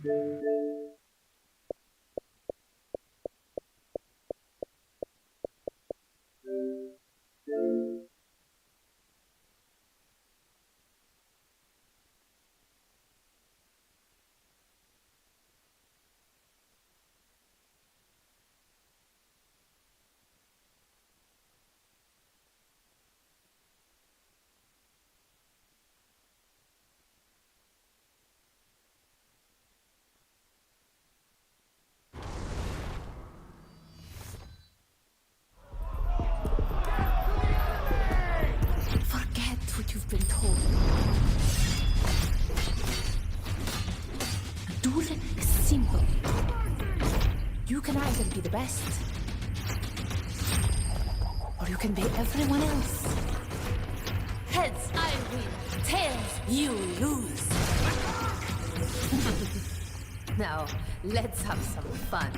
Forget what you've been told. A duel is simple. You can either be the best, or you can be everyone else. Heads, I win. Tails, you lose. Now, let's have some fun.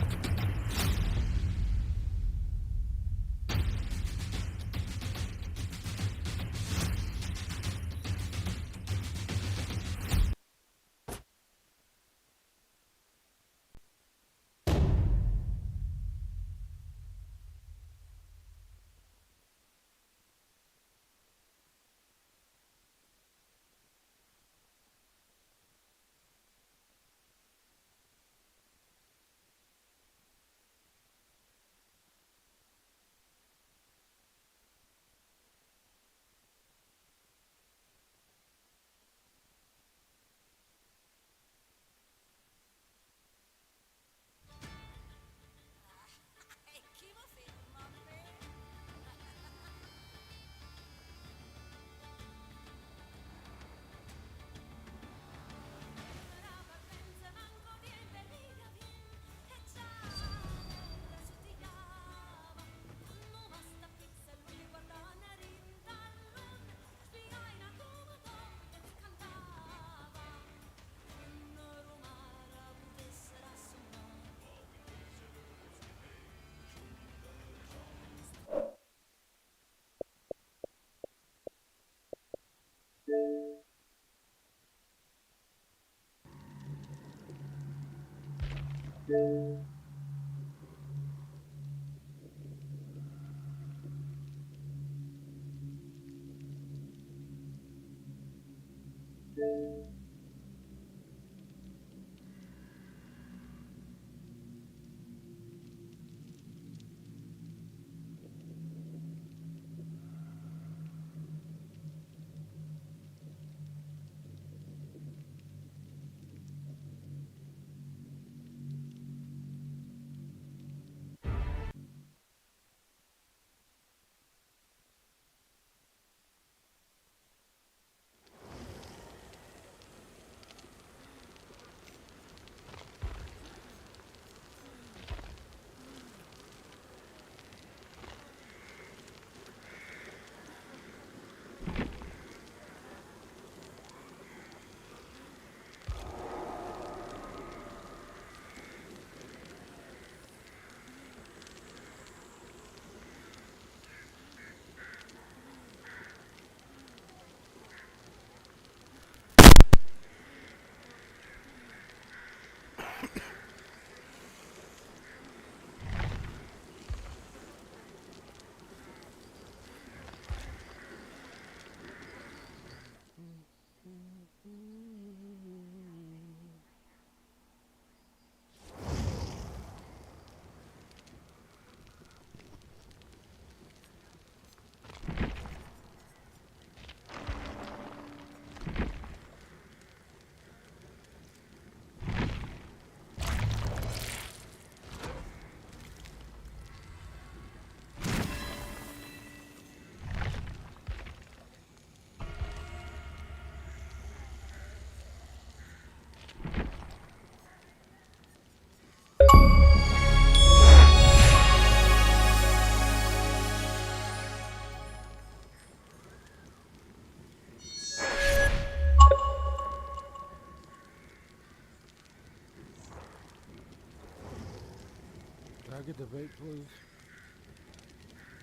Can I get the vape, please?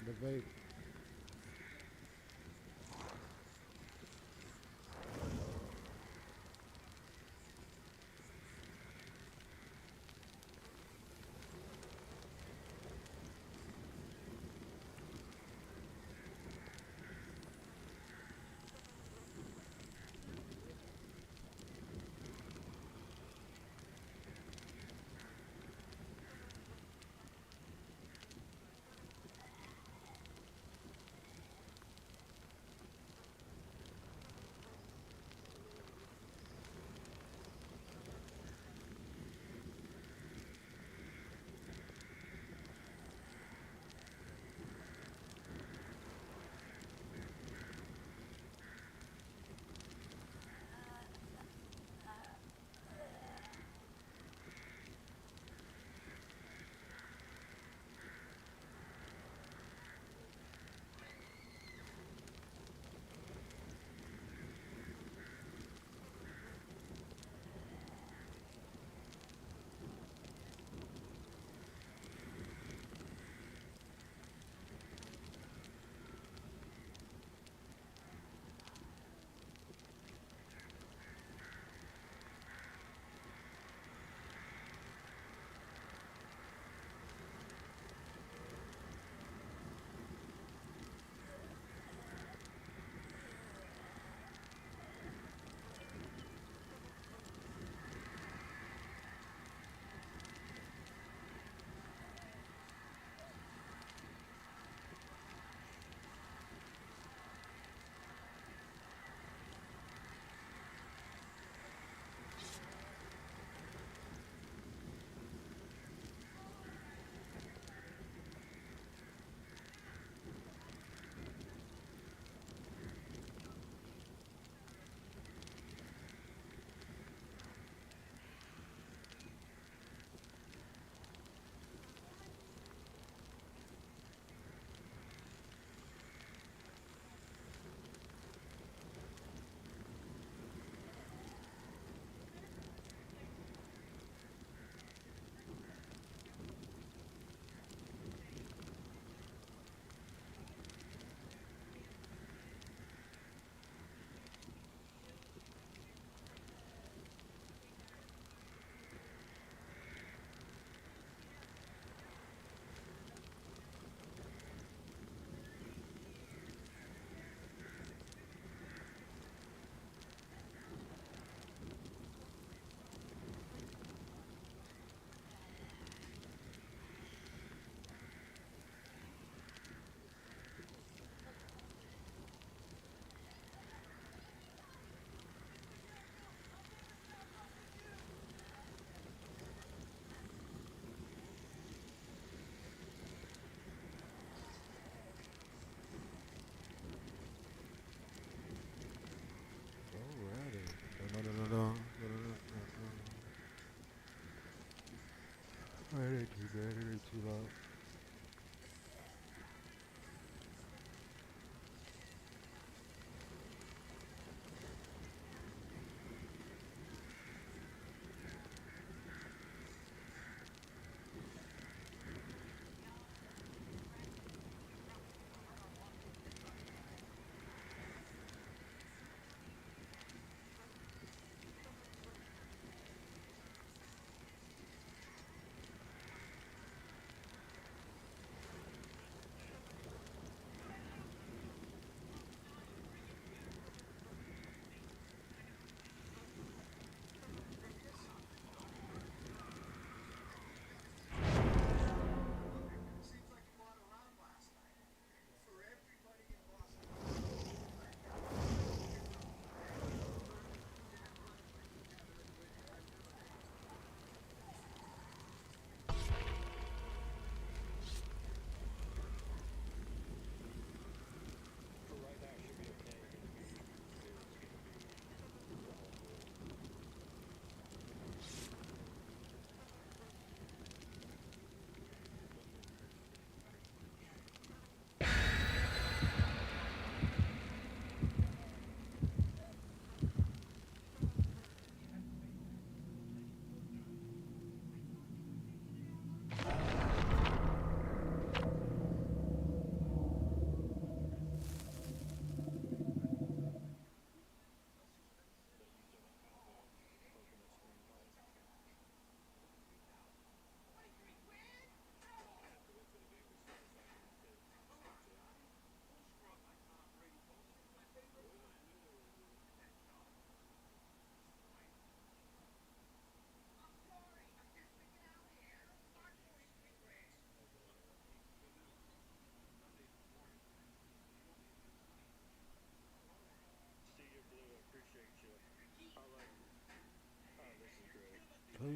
The vape.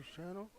news channel?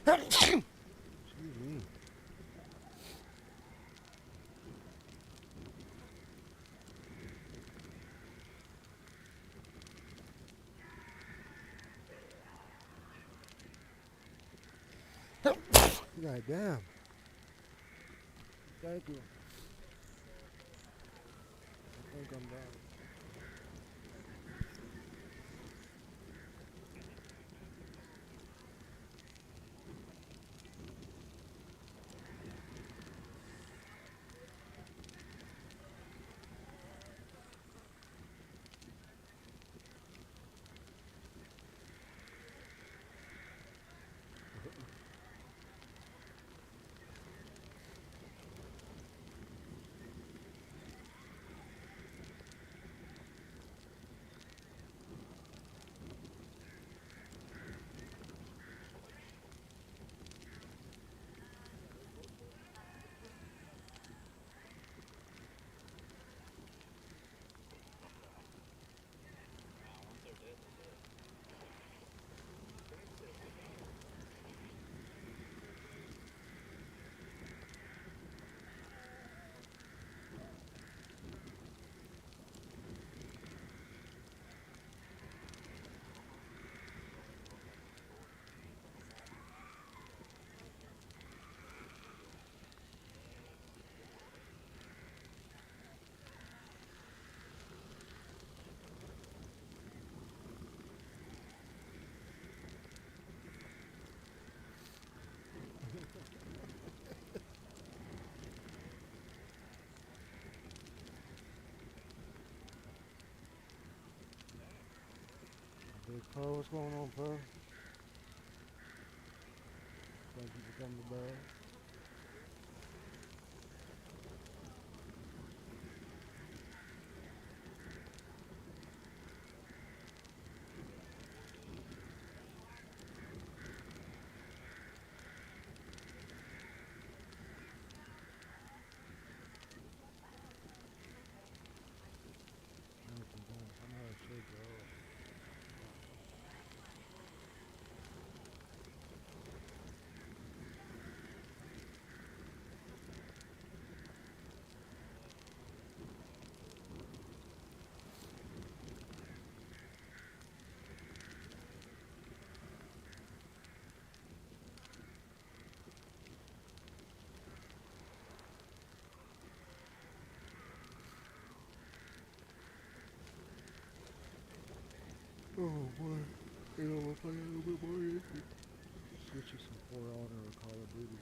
Excuse me. God damn. Thank you. I think I'm done. Big Pearl, what's going on, Pearl? Thank you for coming to bed. I'm not sure, girl. Oh boy. You know, we'll play a little bit more of this. Switch you some For Honor or Call of Duty.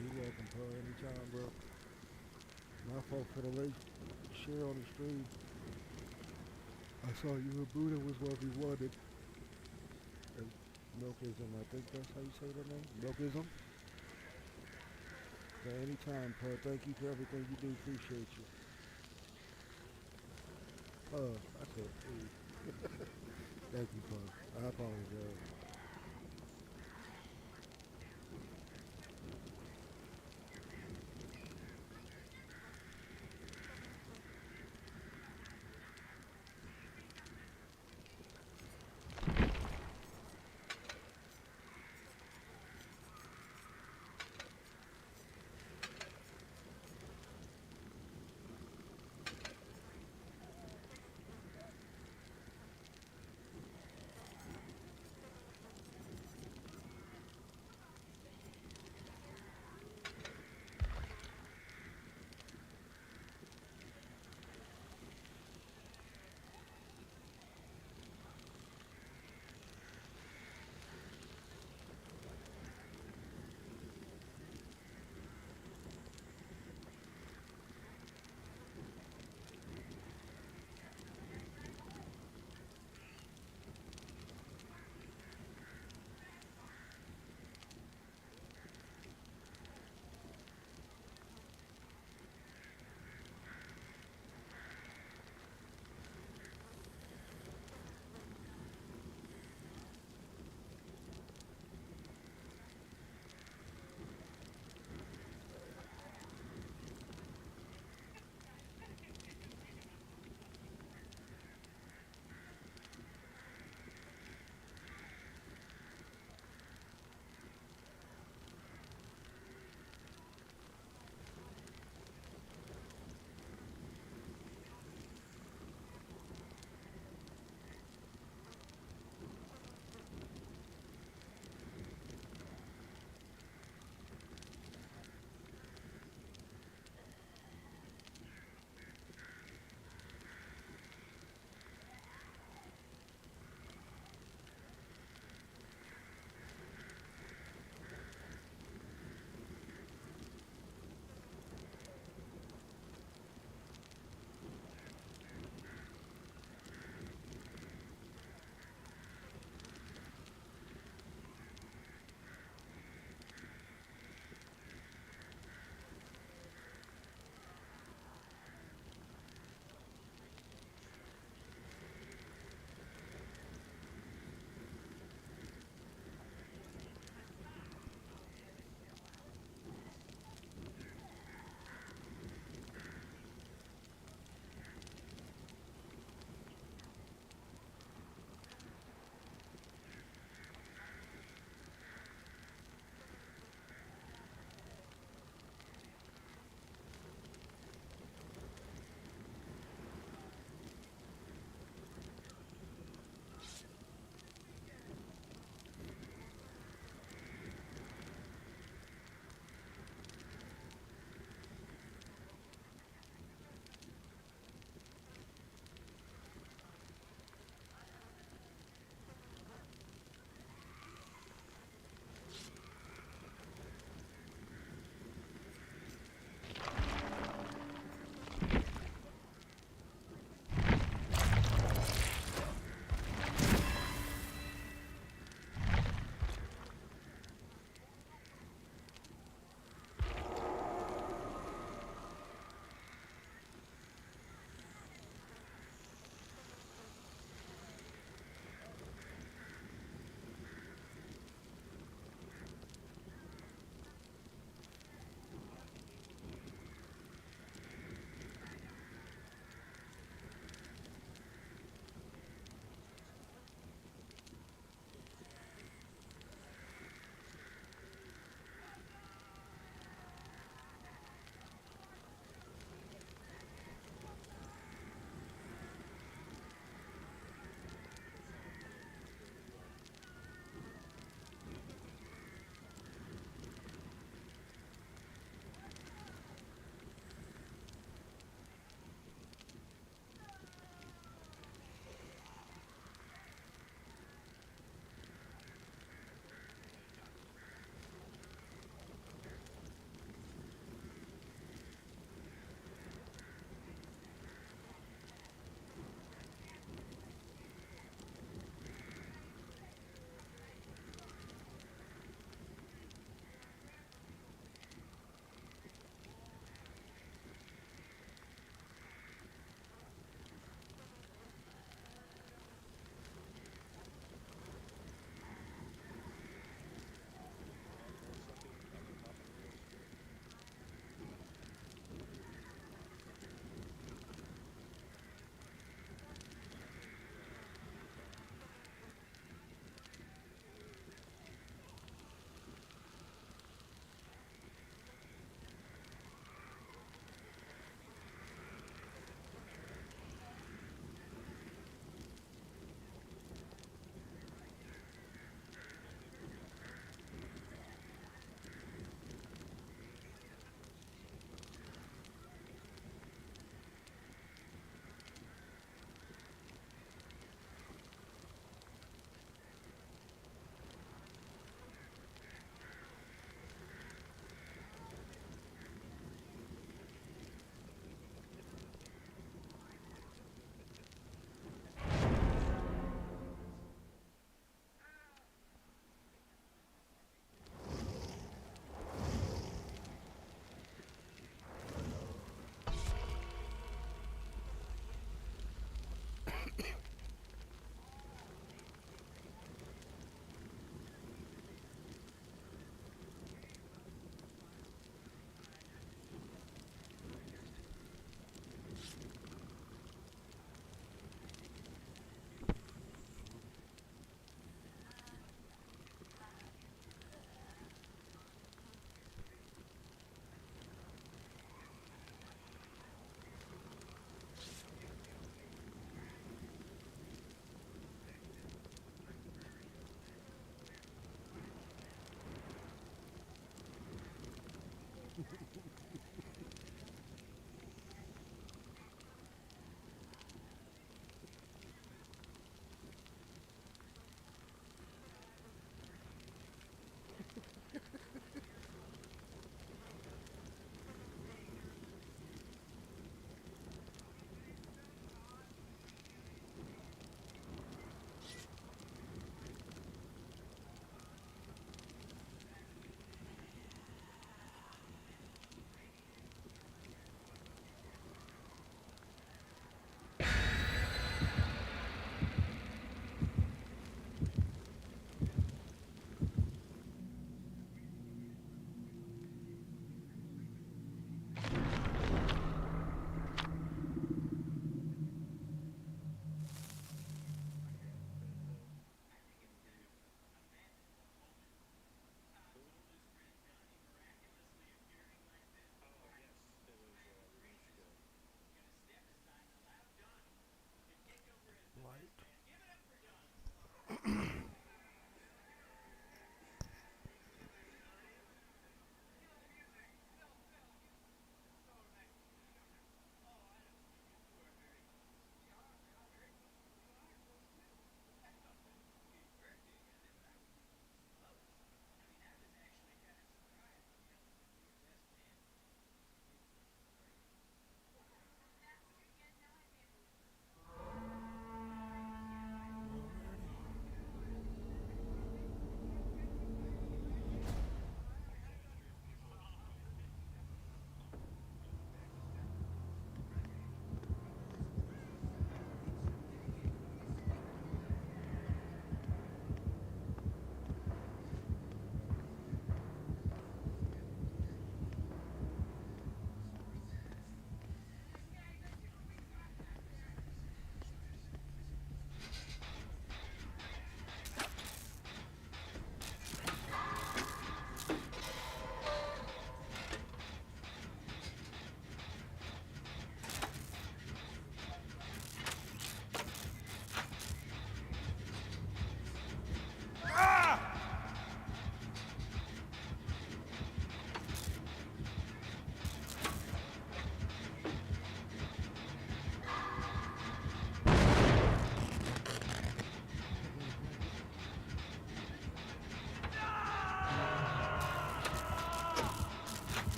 You welcome, Pearl, anytime, bro. My fault for the late share on the stream. I saw you and Buddha was what we wanted. And Milkism, I think that's how you say that name? Milkism? So anytime, Pearl. Thank you for everything you do. Appreciate you. I said, ooh. Thank you, Puff. I apologize.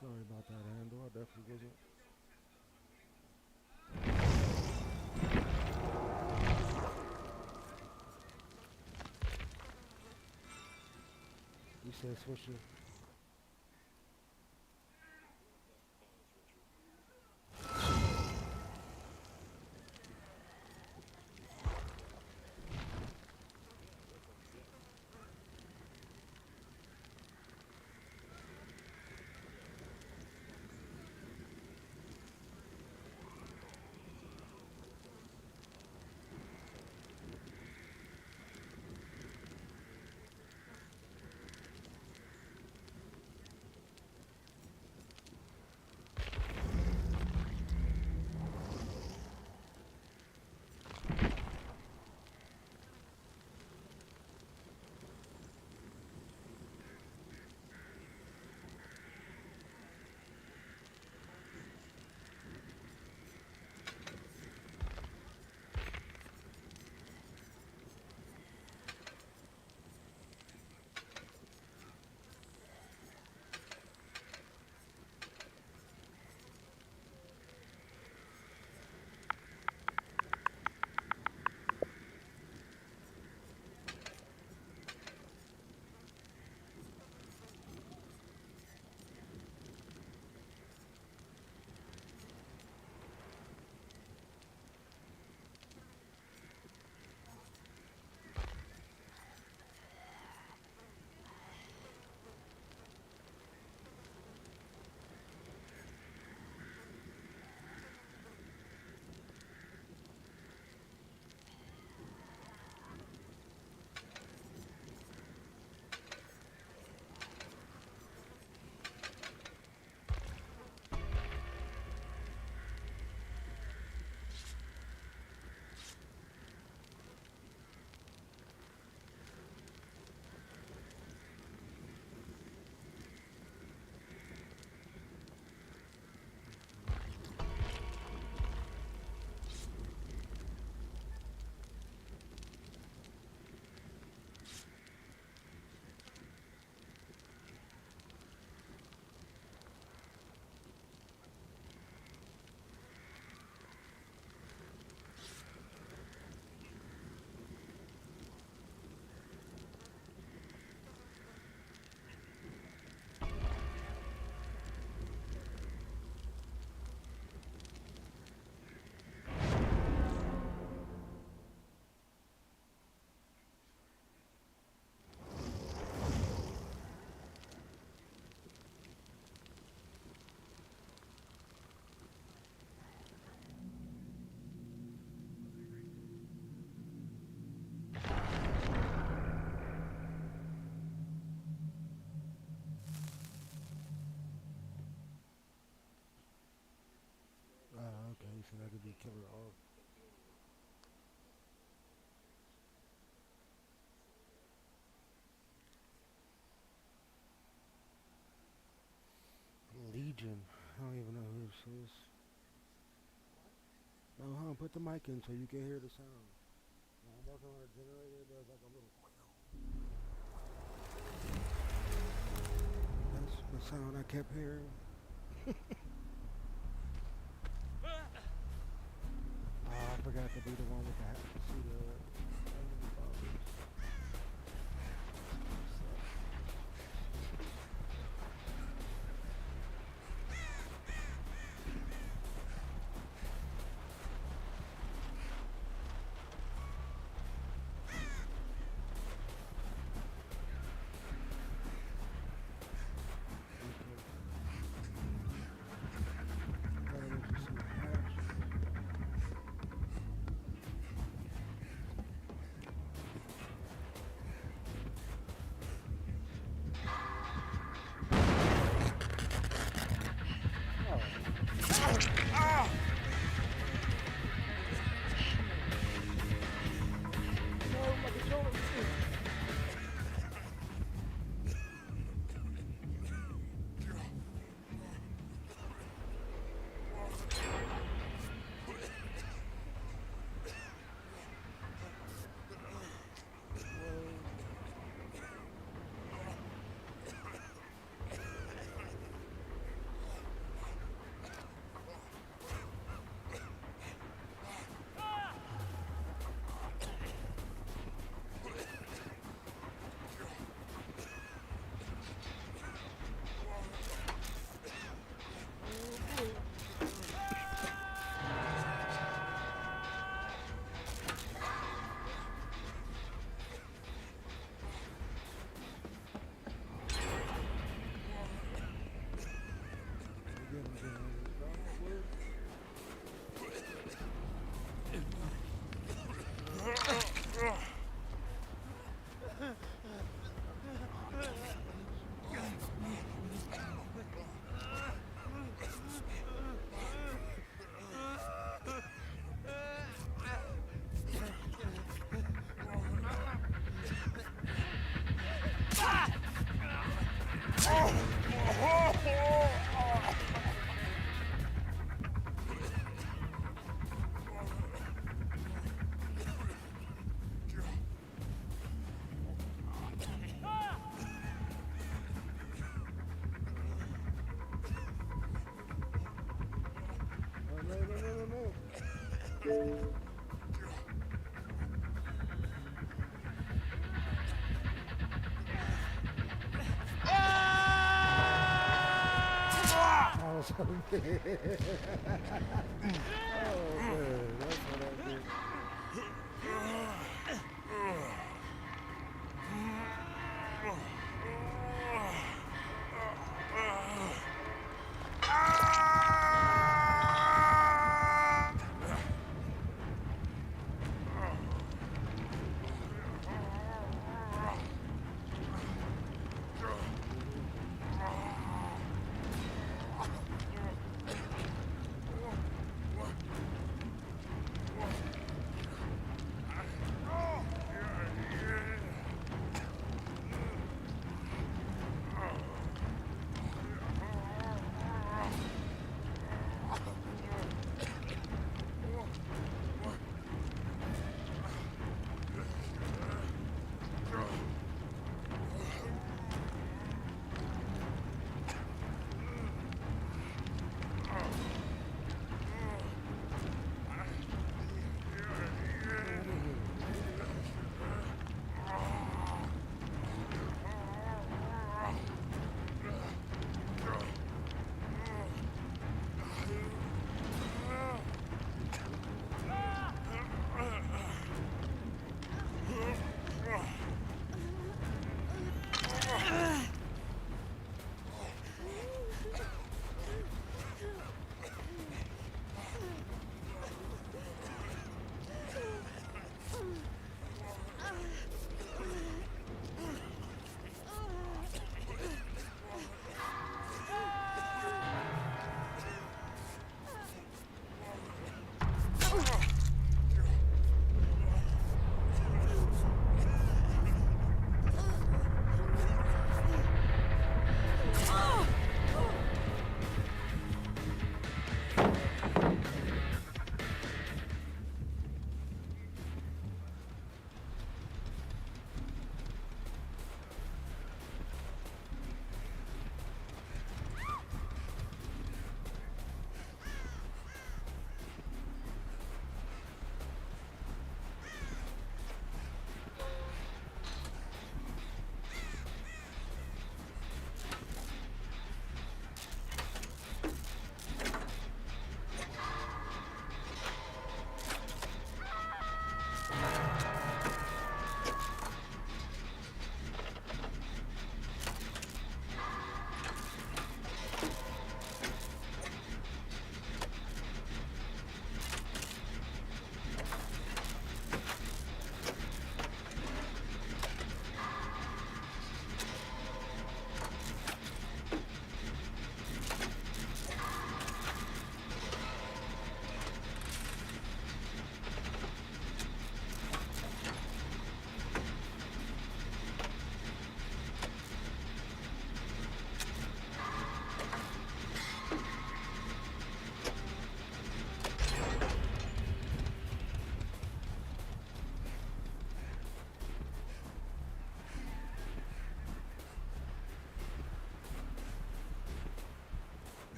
Sorry about that handle. I definitely wasn't. You said switch it. Okay, so that could be killer off. Legion. I don't even know who this is. No, put the mic in so you can hear the sound. When I'm working on a generator, there's like a little. That's the sound I kept hearing. I forgot to be the one with the hat. See the. No. Oh, so man. Oh, man. That's what I did.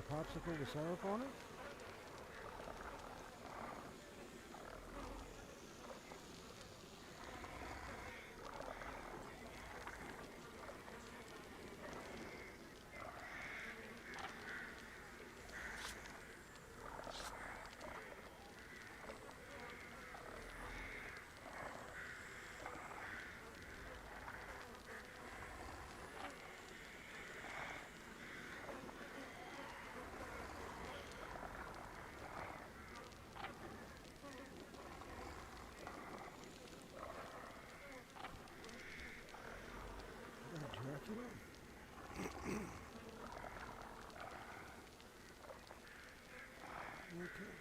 popsicle with syrup on it? I got Dracula. Okay.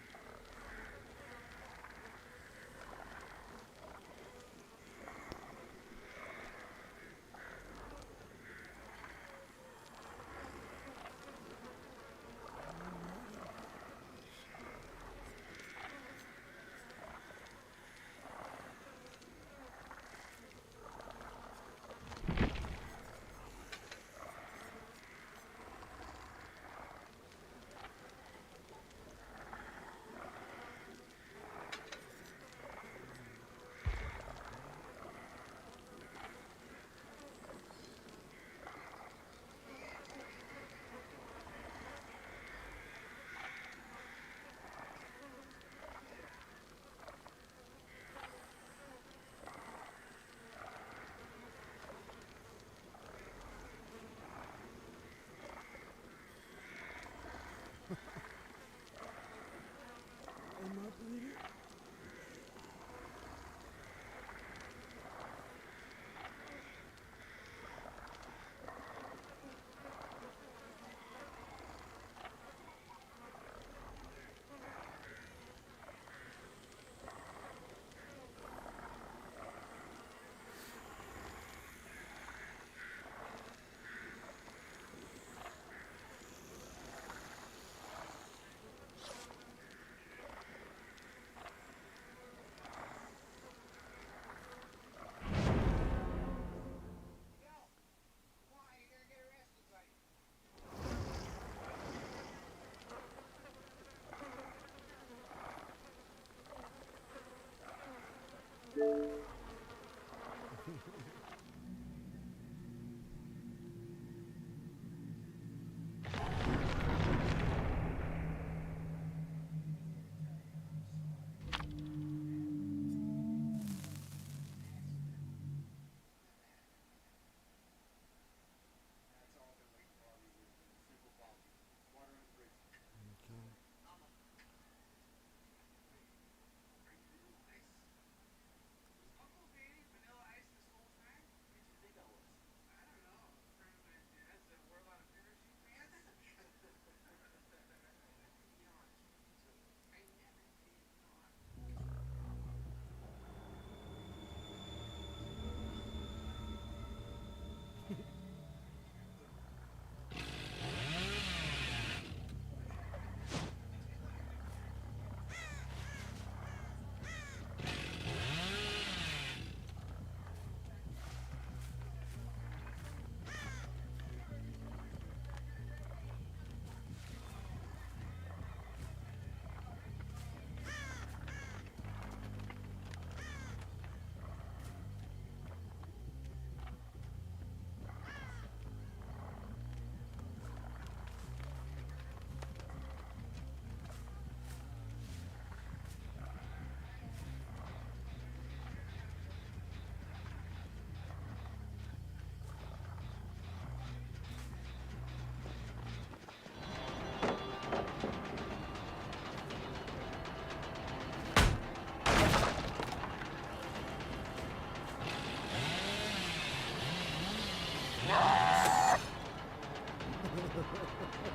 Am I bleeding? Okay.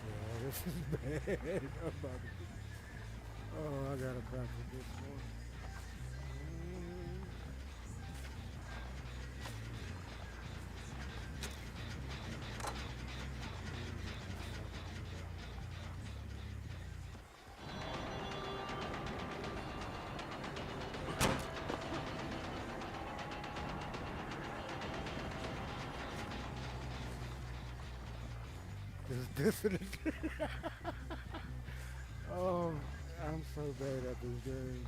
Yeah, this is bad. I'm about to. Oh, I gotta practice this more. This is oh, I'm so bad at this game.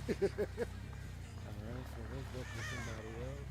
Alright, so let's go for somebody else.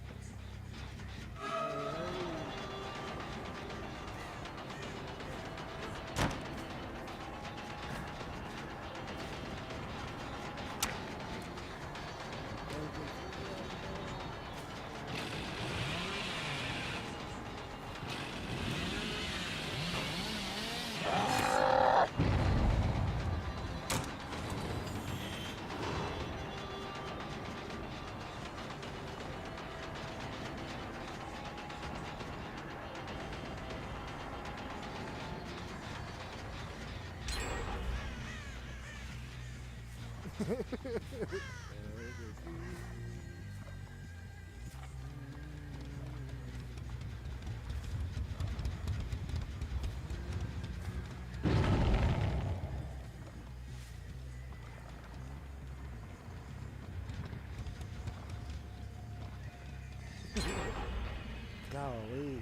Golly.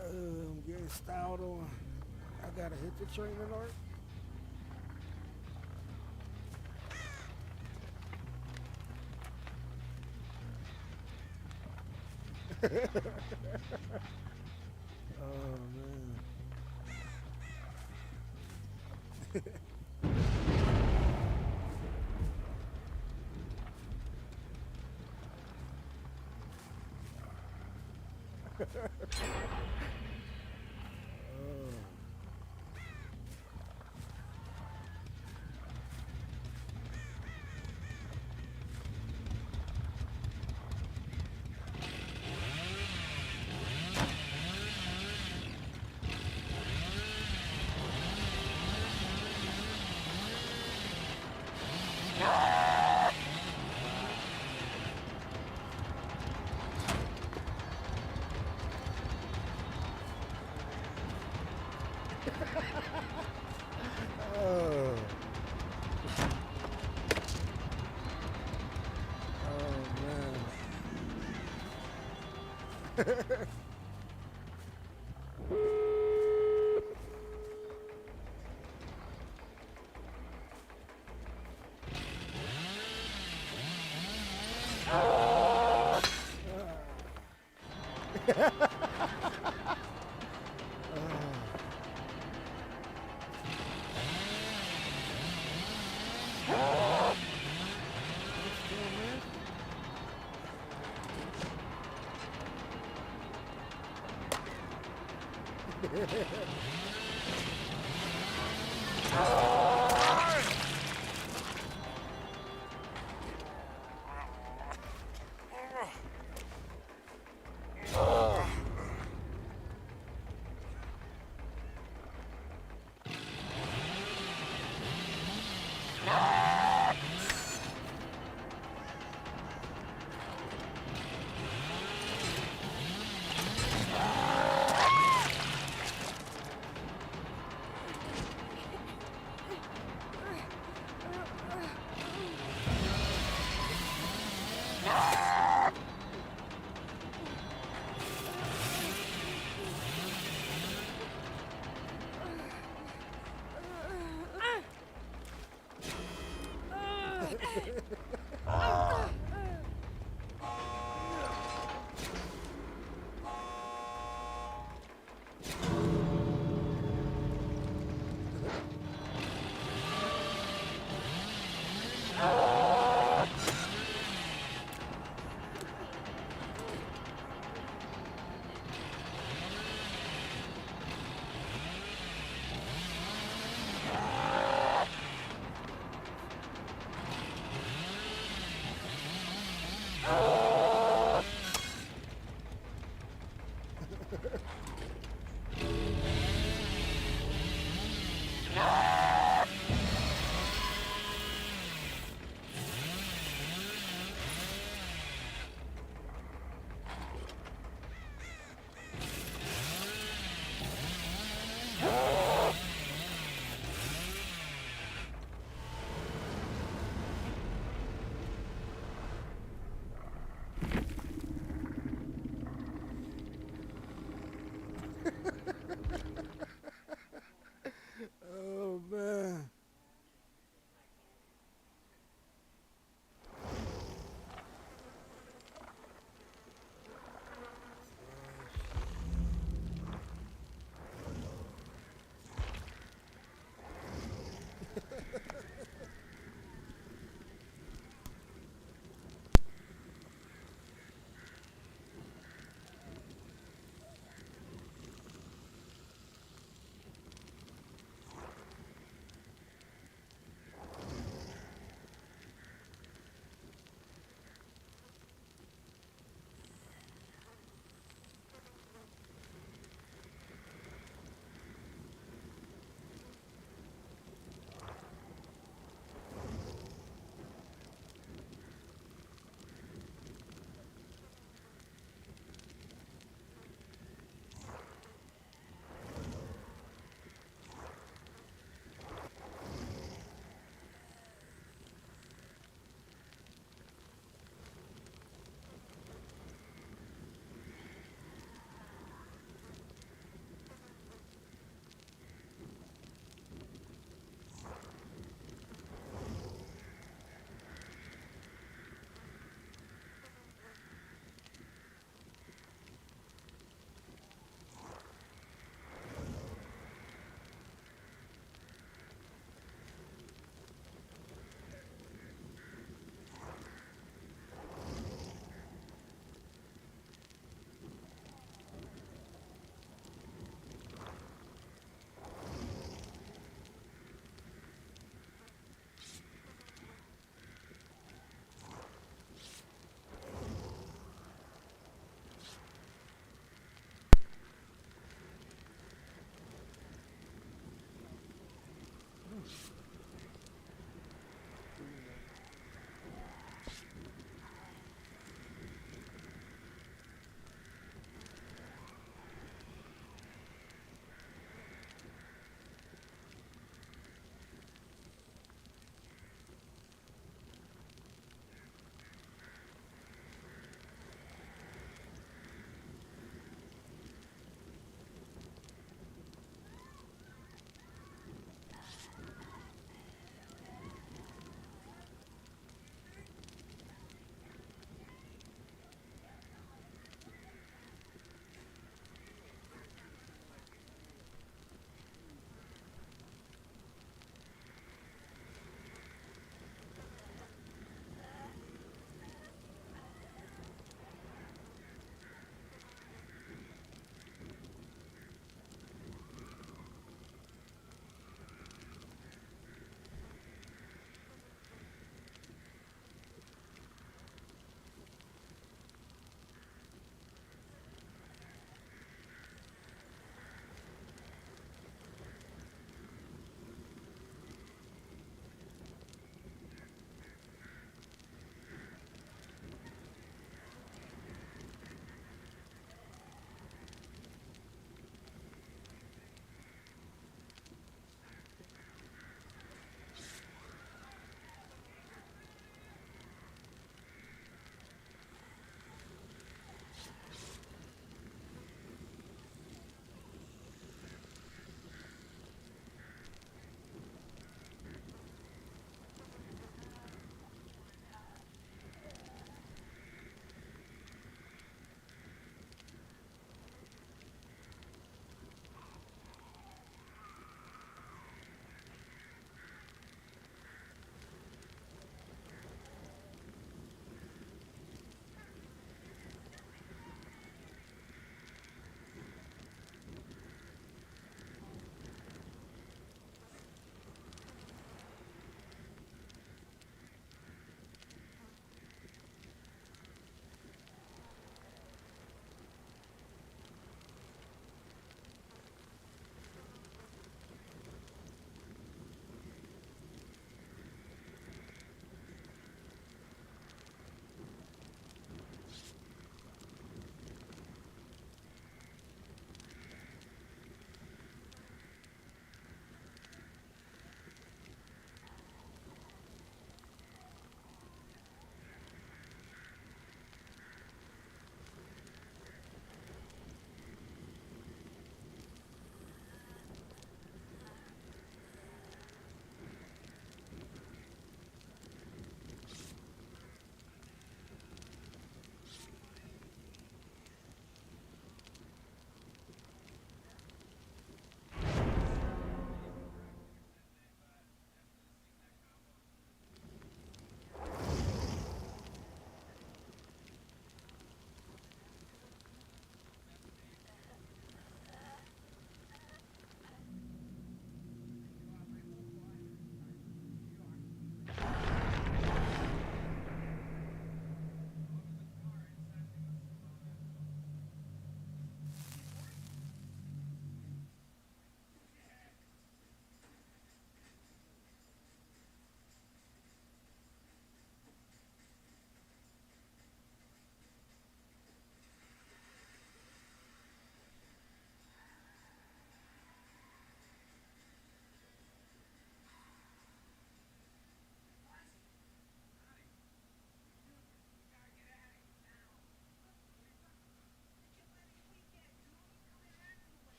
I'm getting styled on. I gotta hit the training arc. Oh man. Oh. Oh man.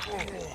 Sounds good.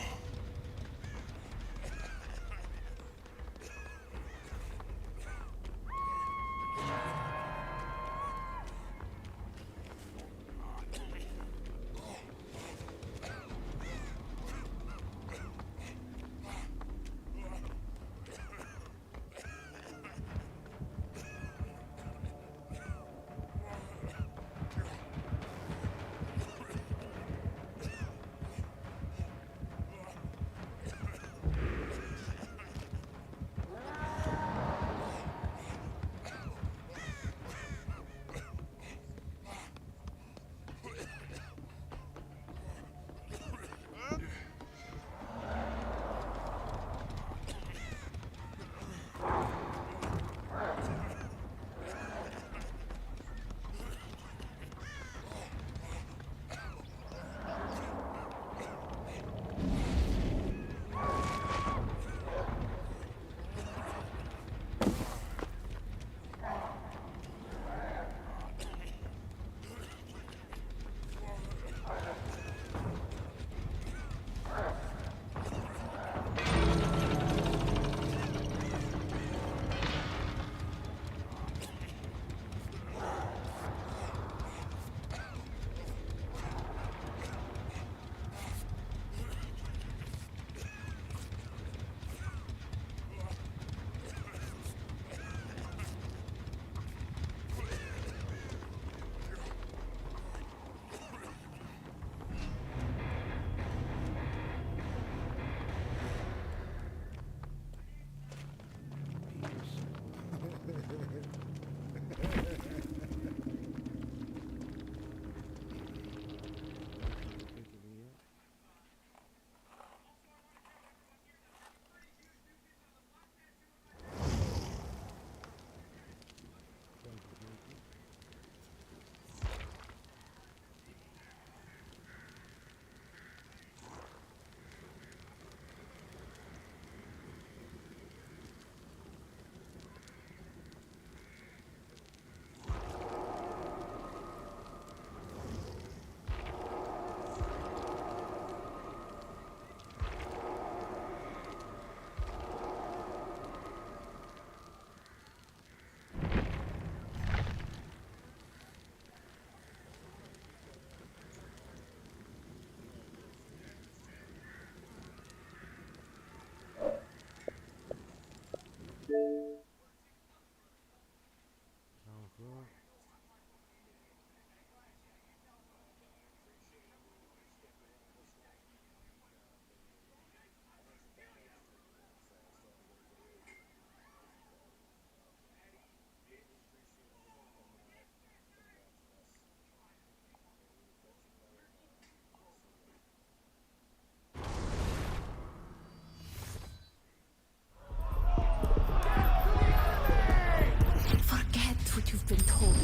Forget what you've been told.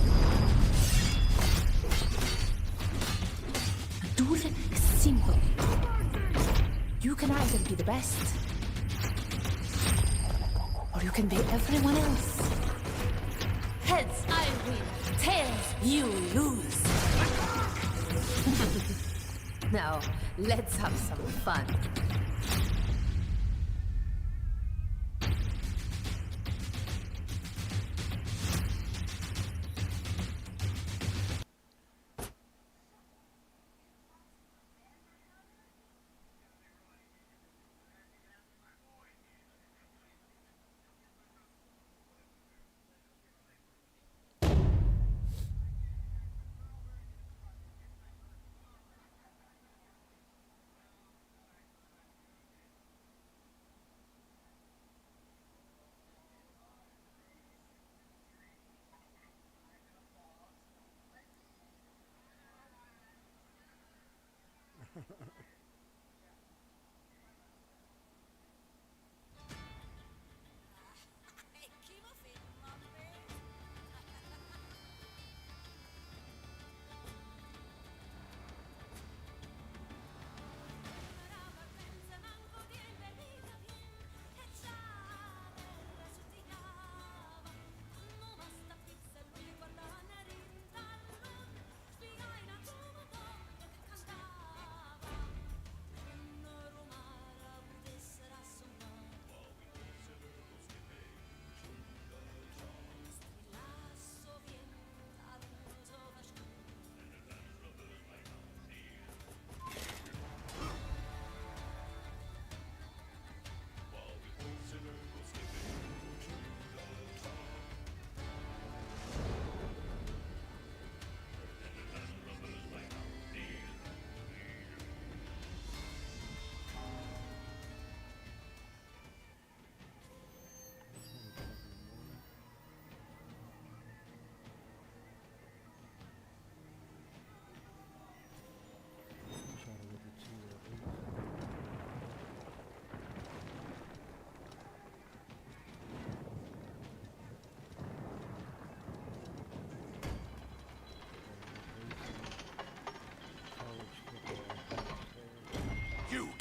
A duel is simple. You can either be the best, or you can be everyone else. Heads, I win. Tails, you lose. Now, let's have some fun.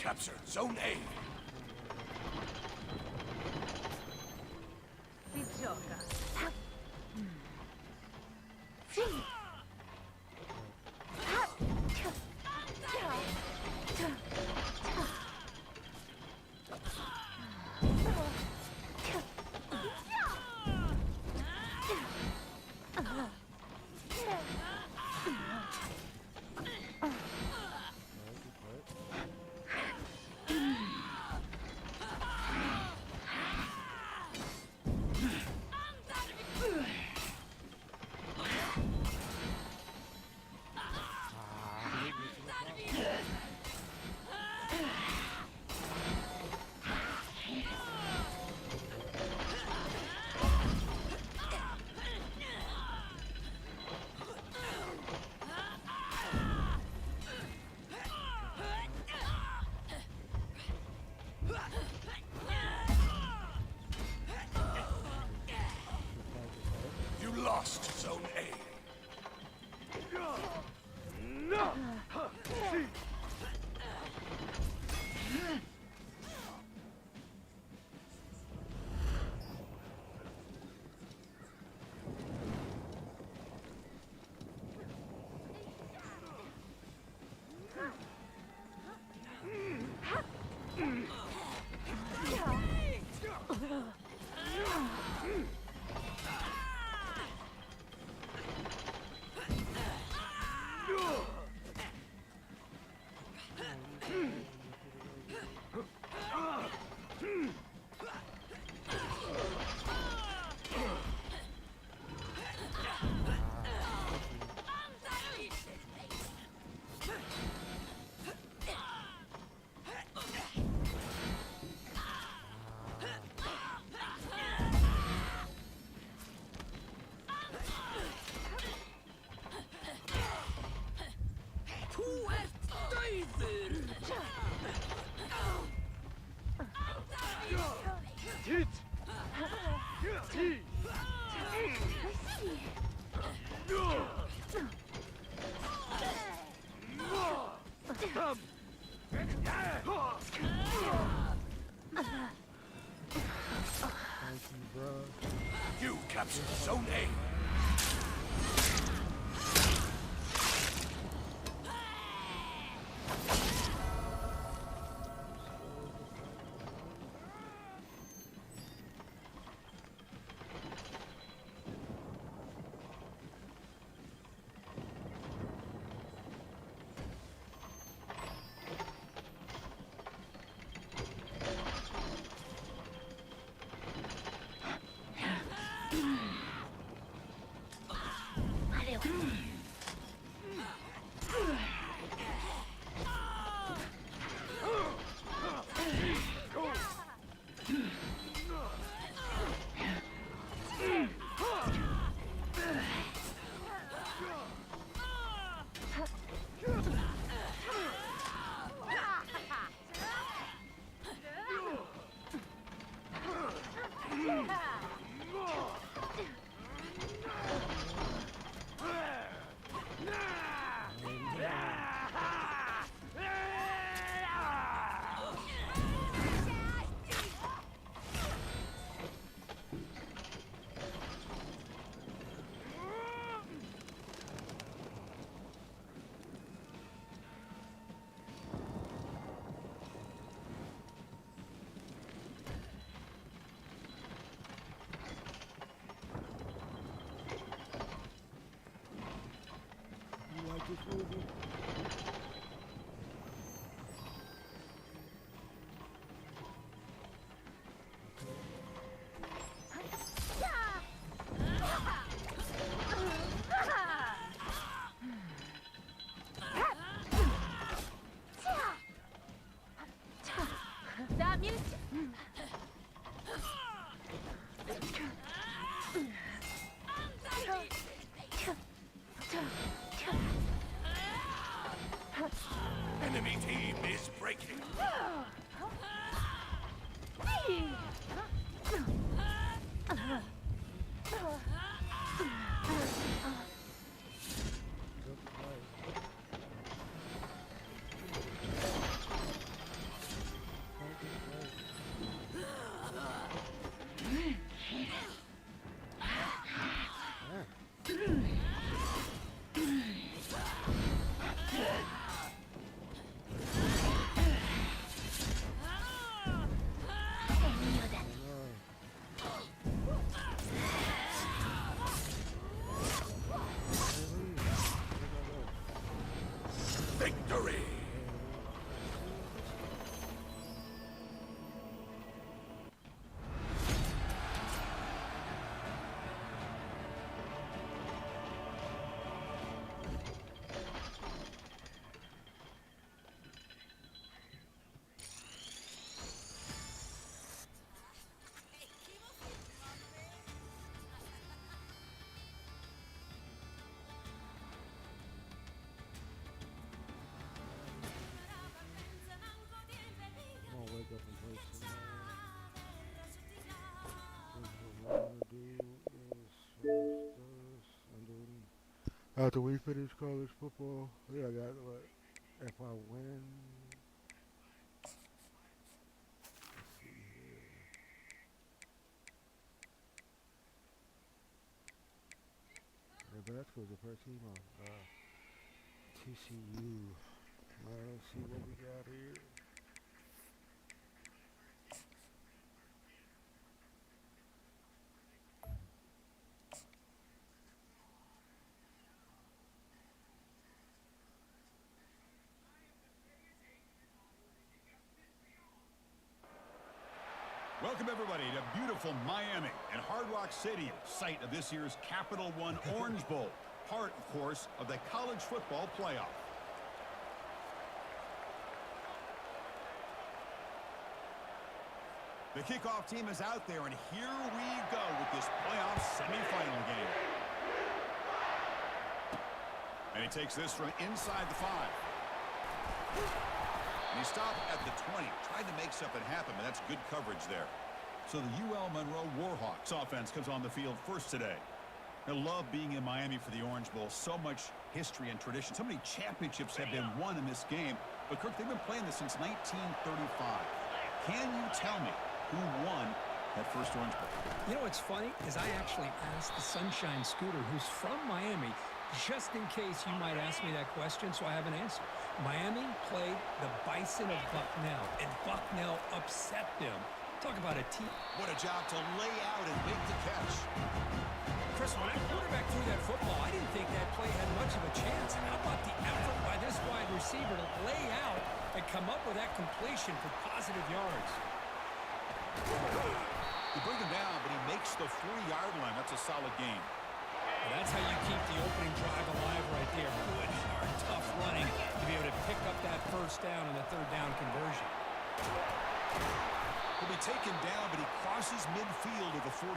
captured Zone A. Si gioca. Sì. You lost Zone A. Thank you, bro. You captured Zone A. You like this movie? That music. Enemy team is breaking. After we finish college football, yeah, I got what? If I win, let's see here. Nebraska's the first team on TCU. Let's see what we got here. Welcome, everybody, to beautiful Miami and Hard Rock Stadium, site of this year's Capital One Orange Bowl, part, of course, of the college football playoff. The kickoff team is out there, and here we go with this playoff semifinal game. And he takes this from inside the 5. And he stopped at the 20, tried to make something happen, but that's good coverage there. So the UL Monroe Warhawks offense comes on the field first today. I love being in Miami for the Orange Bowl. So much history and tradition. So many championships have been won in this game. But, Kirk, they've been playing this since 1935. Can you tell me who won that first Orange Bowl? You know what's funny is I actually asked the Sunshine Scooter, who's from Miami, just in case you might ask me that question, so I have an answer. Miami played the Bison of Bucknell, and Bucknell upset them. Talk about a team. What a job to lay out and make the catch. Chris, when I quarterback threw that football, I didn't think that play had much of a chance. How about the effort by this wide receiver to lay out and come up with that completion for positive yards? They bring him down, but he makes the 4-yard line. That's a solid game. Well, that's how you keep the opening drive alive right there. Good, hard, tough running to be able to pick up that first down and the third down conversion. He'll be taken down, but he crosses midfield at the 48.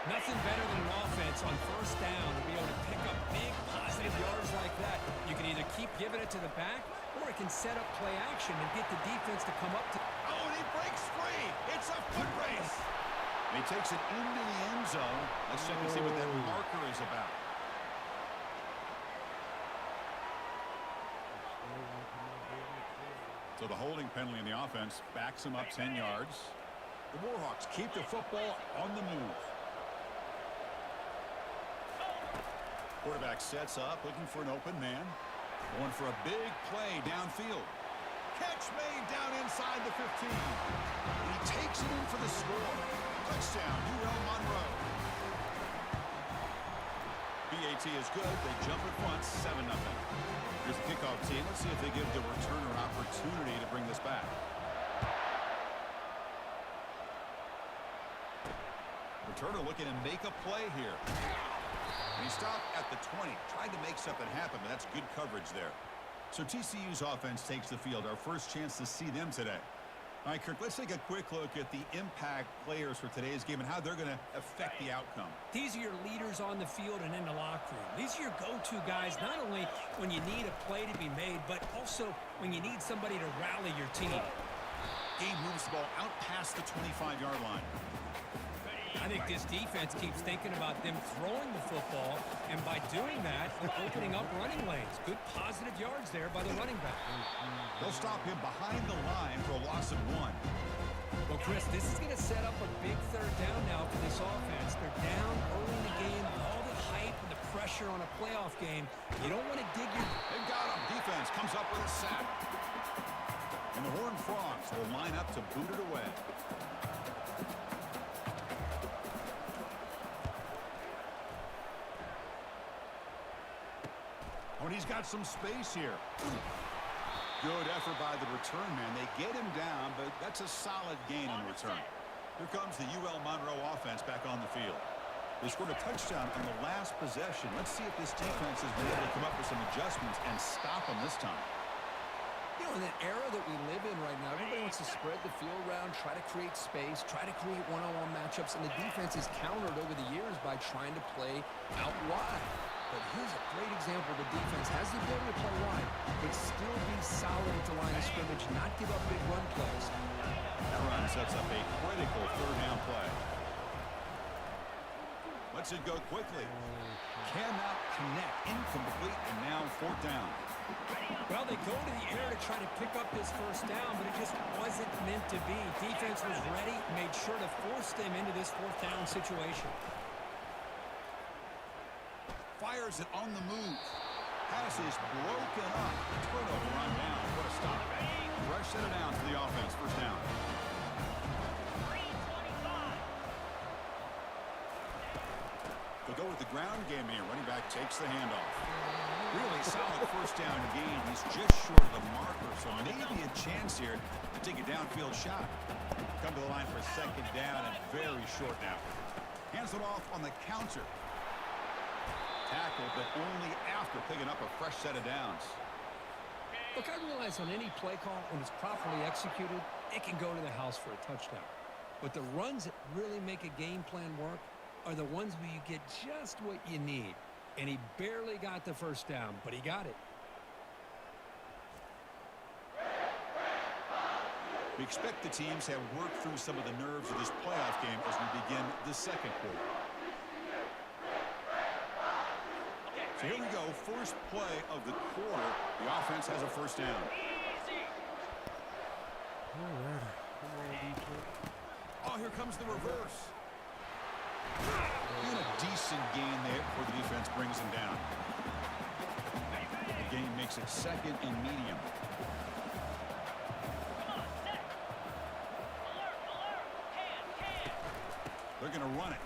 Nothing better than an offense on first down to be able to pick up big positive yards like that. You can either keep giving it to the back, or it can set up play action and get the defense to come up to... Oh, and he breaks free. It's a foot race. And he takes it into the end zone. Let's check and see what that marker is about. So the holding penalty in the offense backs him up 10 yards. The Warhawks keep the football on the move. Quarterback sets up, looking for an open man. Going for a big play downfield. Catch made down inside the 15. And he takes it in for the score. Touchdown, UL Monroe. BAT is good. They jump at once, 7-0. Here's the kickoff team. Let's see if they give the returner opportunity to bring this back. Returner looking to make a play here. And he stopped at the 20. Tried to make something happen, but that's good coverage there. So TCU's offense takes the field. Our first chance to see them today. All right, Kirk, let's take a quick look at the impact players for today's game and how they're going to affect the outcome. These are your leaders on the field and in the locker room. These are your go-to guys, not only when you need a play to be made, but also when you need somebody to rally your team. Gabe moves the ball out past the 25-yard line. I think this defense keeps thinking about them throwing the football, and by doing that, they're opening up running lanes. Good positive yards there by the running back. They'll stop him behind the line for a loss of 1. Well, Chris, this is going to set up a big third down now for this offense. They're down early in the game with all the hype and the pressure on a playoff game. You don't want to dig your... They've got him. Defense comes up with a sack. And the Horned Frogs will line up to boot it away. Oh, and he's got some space here. Good effort by the return man. They get him down, but that's a solid gain in return. Here comes the UL Monroe offense back on the field. They scored a touchdown on the last possession. Let's see if this defense has been able to come up with some adjustments and stop them this time. You know, in that era that we live in right now, everybody wants to spread the field around, try to create space, try to create one-on-one matchups, and the defense is countered over the years by trying to play out wide. But here's a great example. The defense has the ability to play wide, but still be solid at the line of scrimmage, not give up big run plays. That run sets up a critical third down play. Lets it go quickly. Cannot connect. Incomplete, and now 4th down. Well, they go to the air to try to pick up this first down, but it just wasn't meant to be. Defense was ready, made sure to force them into this 4th down situation. Fires it on the move. Pass is broken up. Turnover on down. What a stop. Fresh set of downs for the offense. 1st down. They'll go with the ground game here. Running back takes the handoff. Really solid 1st down gain. He's just short of the marker, so maybe a chance here to take a downfield shot. Come to the line for a 2nd down and very short now. Hands it off on the counter. Tackle, but only after picking up a fresh set of downs. Look, I realize on any play call, when it's properly executed, it can go to the house for a touchdown. But the runs that really make a game plan work are the ones where you get just what you need. And he barely got the 1st down, but he got it. We expect the teams have worked through some of the nerves of this playoff game as we begin the 2nd quarter. So here we go, first play of the quarter. The offense has a 1st down. All right. Come on, defense. Oh, here comes the reverse. And a decent gain there before the defense brings him down. The gain makes it 2nd and medium. They're going to run it.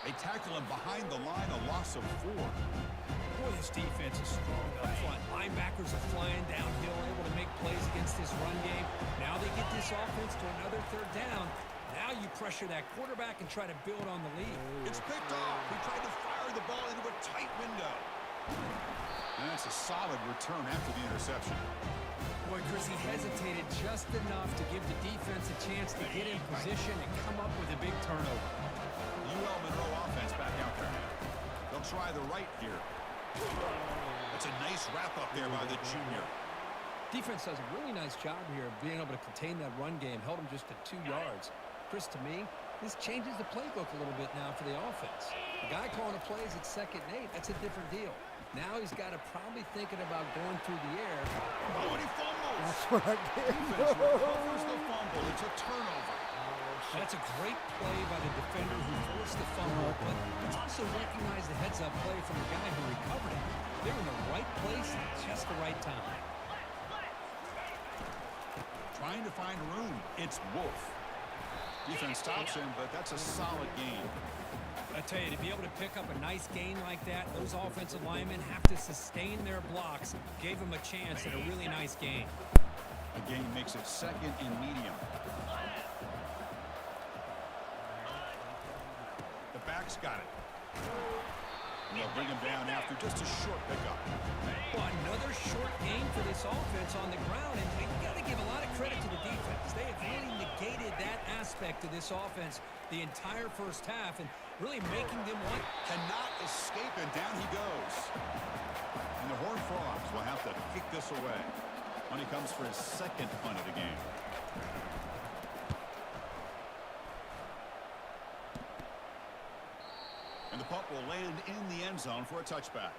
They tackle him behind the line, a loss of 4. Boy, this defense is strong up front. Linebackers are flying downhill, able to make plays against this run game. Now they get this offense to another 3rd down. Now you pressure that quarterback and try to build on the lead. It's picked off. He tried to fire the ball into a tight window. And that's a solid return after the interception. Boy, Chris, he hesitated just enough to give the defense a chance to get in position and come up with a big turnover. UL Monroe offense back out there. They'll try the right here. That's a nice wrap-up there by the junior. Defense does a really nice job here of being able to contain that run game, held him just to 2 yards. Chris, to me, this changes the playbook a little bit now for the offense. The guy calling the plays at 2nd and 8, that's a different deal. Now he's got to probably thinking about going through the air. Oh, and he fumbles. That's what I did. Defense recovers the fumble. It's a turnover. That's a great play by the defender who forced the fumble, but it's also recognized the heads-up play from the guy who recovered it. They're in the right place at just the right time. Trying to find room. It's Wolf. Defense stops him, but that's a solid gain. I tell you, to be able to pick up a nice gain like that, those offensive linemen have to sustain their blocks. Gave him a chance at a really nice gain. A gain makes it 2nd and medium. The back's got it. And they'll bring him down after just a short pickup. Well, another short gain for this offense on the ground, and we've got to give a lot of credit to the defense. They have really negated that aspect of this offense the entire 1st half and really making them want. Cannot escape, and down he goes. And the Horned Frogs will have to kick this away when he comes for his 2nd punt of the game. And the punt will land in the end zone for a touchback.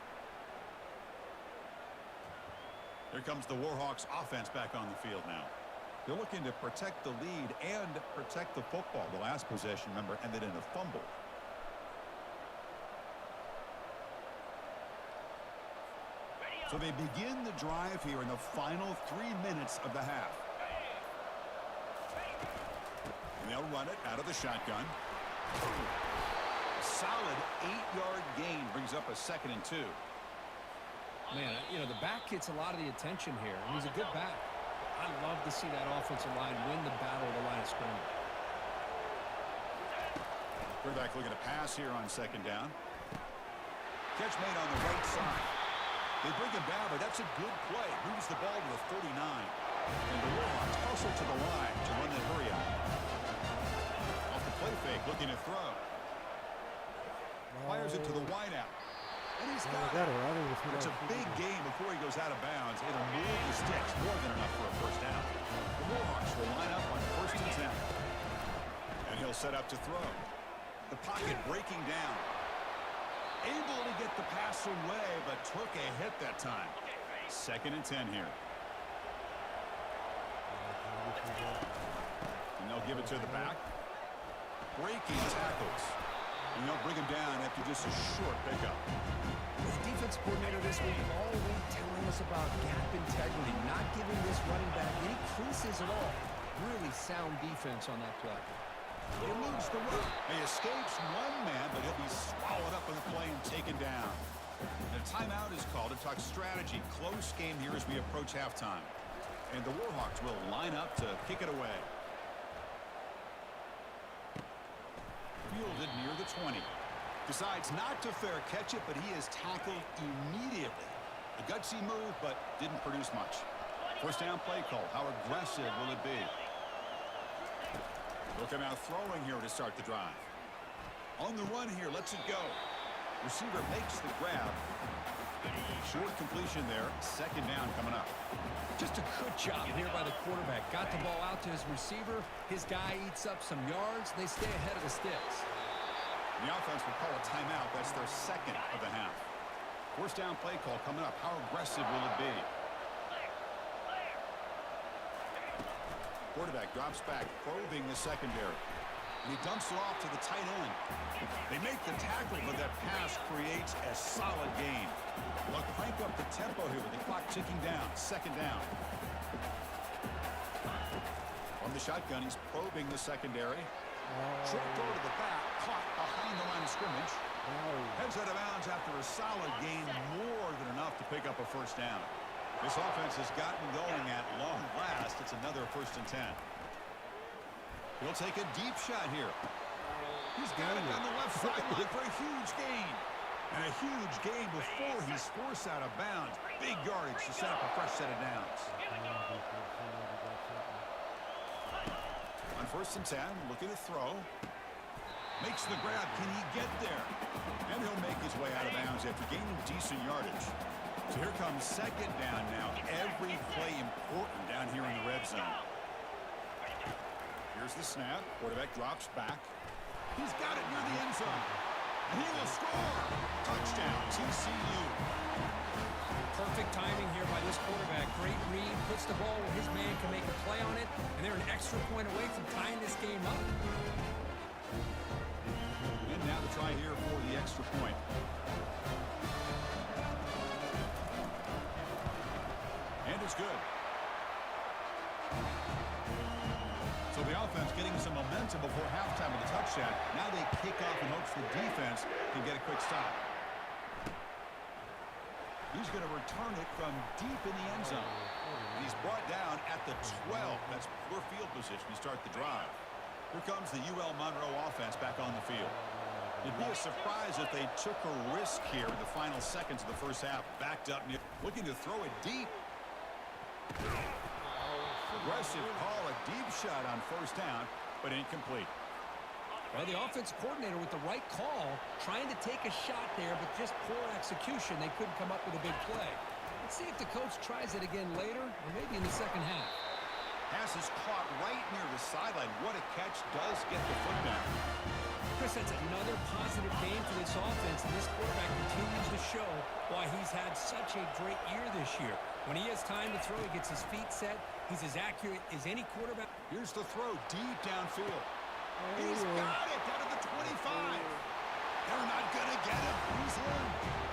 Here comes the Warhawks offense back on the field now. They're looking to protect the lead and protect the football. The last possession, remember, ended in a fumble. So they begin the drive here in the final 3 minutes of the half. And they'll run it out of the shotgun. A solid 8-yard gain brings up a 2nd and 2. Man, you know, the back gets a lot of the attention here, and he's a good back. I love to see that offensive line win the battle of the line of scrimmage. Quarterback looking to pass here on 2nd down. Catch made on the right side. They bring him down, but that's a good play. Moves the ball to the 39. And the Warhawks hustle to the line to run the hurry out. Off the play fake, looking to throw. Fires it to the wideout. And he's got it. It's a big gain before he goes out of bounds. It'll move the sticks, more than enough for a 1st down. The Warhawks will line up on 1st and 10. And he'll set up to throw. The pocket breaking down. Able to get the pass away, but took a hit that time. 2nd and 10 here. And they'll give it to the back. Breaking tackles. And they'll bring him down after just a short pickup. The defense coordinator this week all week telling us about gap integrity, not giving this running back any creases at all. Really sound defense on that play. He moves the rook. He escapes one man, but he'll be swallowed up in the play and taken down. And a timeout is called to talk strategy. Close game here as we approach halftime. And the Warhawks will line up to kick it away. Fielded near the 20. Decides not to fair catch it, but he is tackled immediately. A gutsy move, but didn't produce much. 1st down play call. How aggressive will it be? Looking out throwing here to start the drive. On the run here, lets it go. Receiver makes the grab. Short completion there. 2nd down coming up. Just a good job here by the quarterback. Got the ball out to his receiver. His guy eats up some yards. They stay ahead of the sticks. The offense will call a timeout. That's their 2nd of the half. 1st down play call coming up. How aggressive will it be? Quarterback drops back, probing the secondary. And he dumps it off to the tight end. They make the tackle, but that pass creates a solid gain. They'll crank up the tempo here with the clock ticking down. 2nd down. On the shotgun, he's probing the secondary. Short throw to the back, caught behind the line of scrimmage. Heads out of bounds after a solid gain, more than enough to pick up a 1st down. This offense has gotten going at long last. It's another 1st and 10. He'll take a deep shot here. He's got it on the left sideline for a huge gain. And a huge gain before he's forced out of bounds. Big yardage to set up a fresh set of downs. On 1st and 10, looking to throw. Makes the grab. Can he get there? And he'll make his way out of bounds after gaining decent yardage. So here comes 2nd down now. Every play important down here in the red zone. Here's the snap. Quarterback drops back. He's got it near the end zone. And he will score. Touchdown, TCU. Perfect timing here by this quarterback. Great read. Puts the ball where his man can make a play on it. And they're an extra point away from tying this game up. And now the try here for the extra point. And it's good. So the offense getting some momentum before halftime with the touchdown. Now they kick off in hopes the defense can get a quick stop. He's going to return it from deep in the end zone. And he's brought down at the 12. That's poor field position to start the drive. Here comes the UL Monroe offense back on the field. It'd be a surprise if they took a risk here in the final seconds of the 1st half. Backed up, looking to throw it deep. Aggressive call, a deep shot on 1st down, but incomplete. Well, the offensive coordinator with the right call, trying to take a shot there, but just poor execution. They couldn't come up with a big play. Let's see if the coach tries it again later, or maybe in the 2nd half. Pass is caught right near the sideline. What a catch, does get the foot down. Chris, that's another positive game for this offense, and this quarterback continues to show why he's had such a great year this year. When he has time to throw, he gets his feet set. He's as accurate as any quarterback. Here's the throw deep downfield. He's got it out of the 25. They're not going to get him. He's in.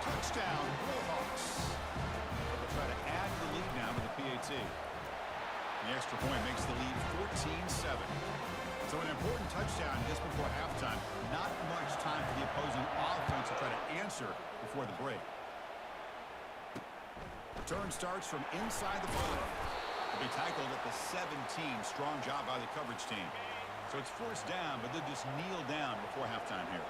Touchdown, Warhawks. They'll try to add the lead now with the PAT. The extra point makes the lead 14-7. So an important touchdown just before halftime. Not much time for the opposing offense to try to answer before the break. Return starts from inside the 5. They'll be tackled at the 17. Strong job by the coverage team. So it's 1st down, but they'll just kneel down before halftime here.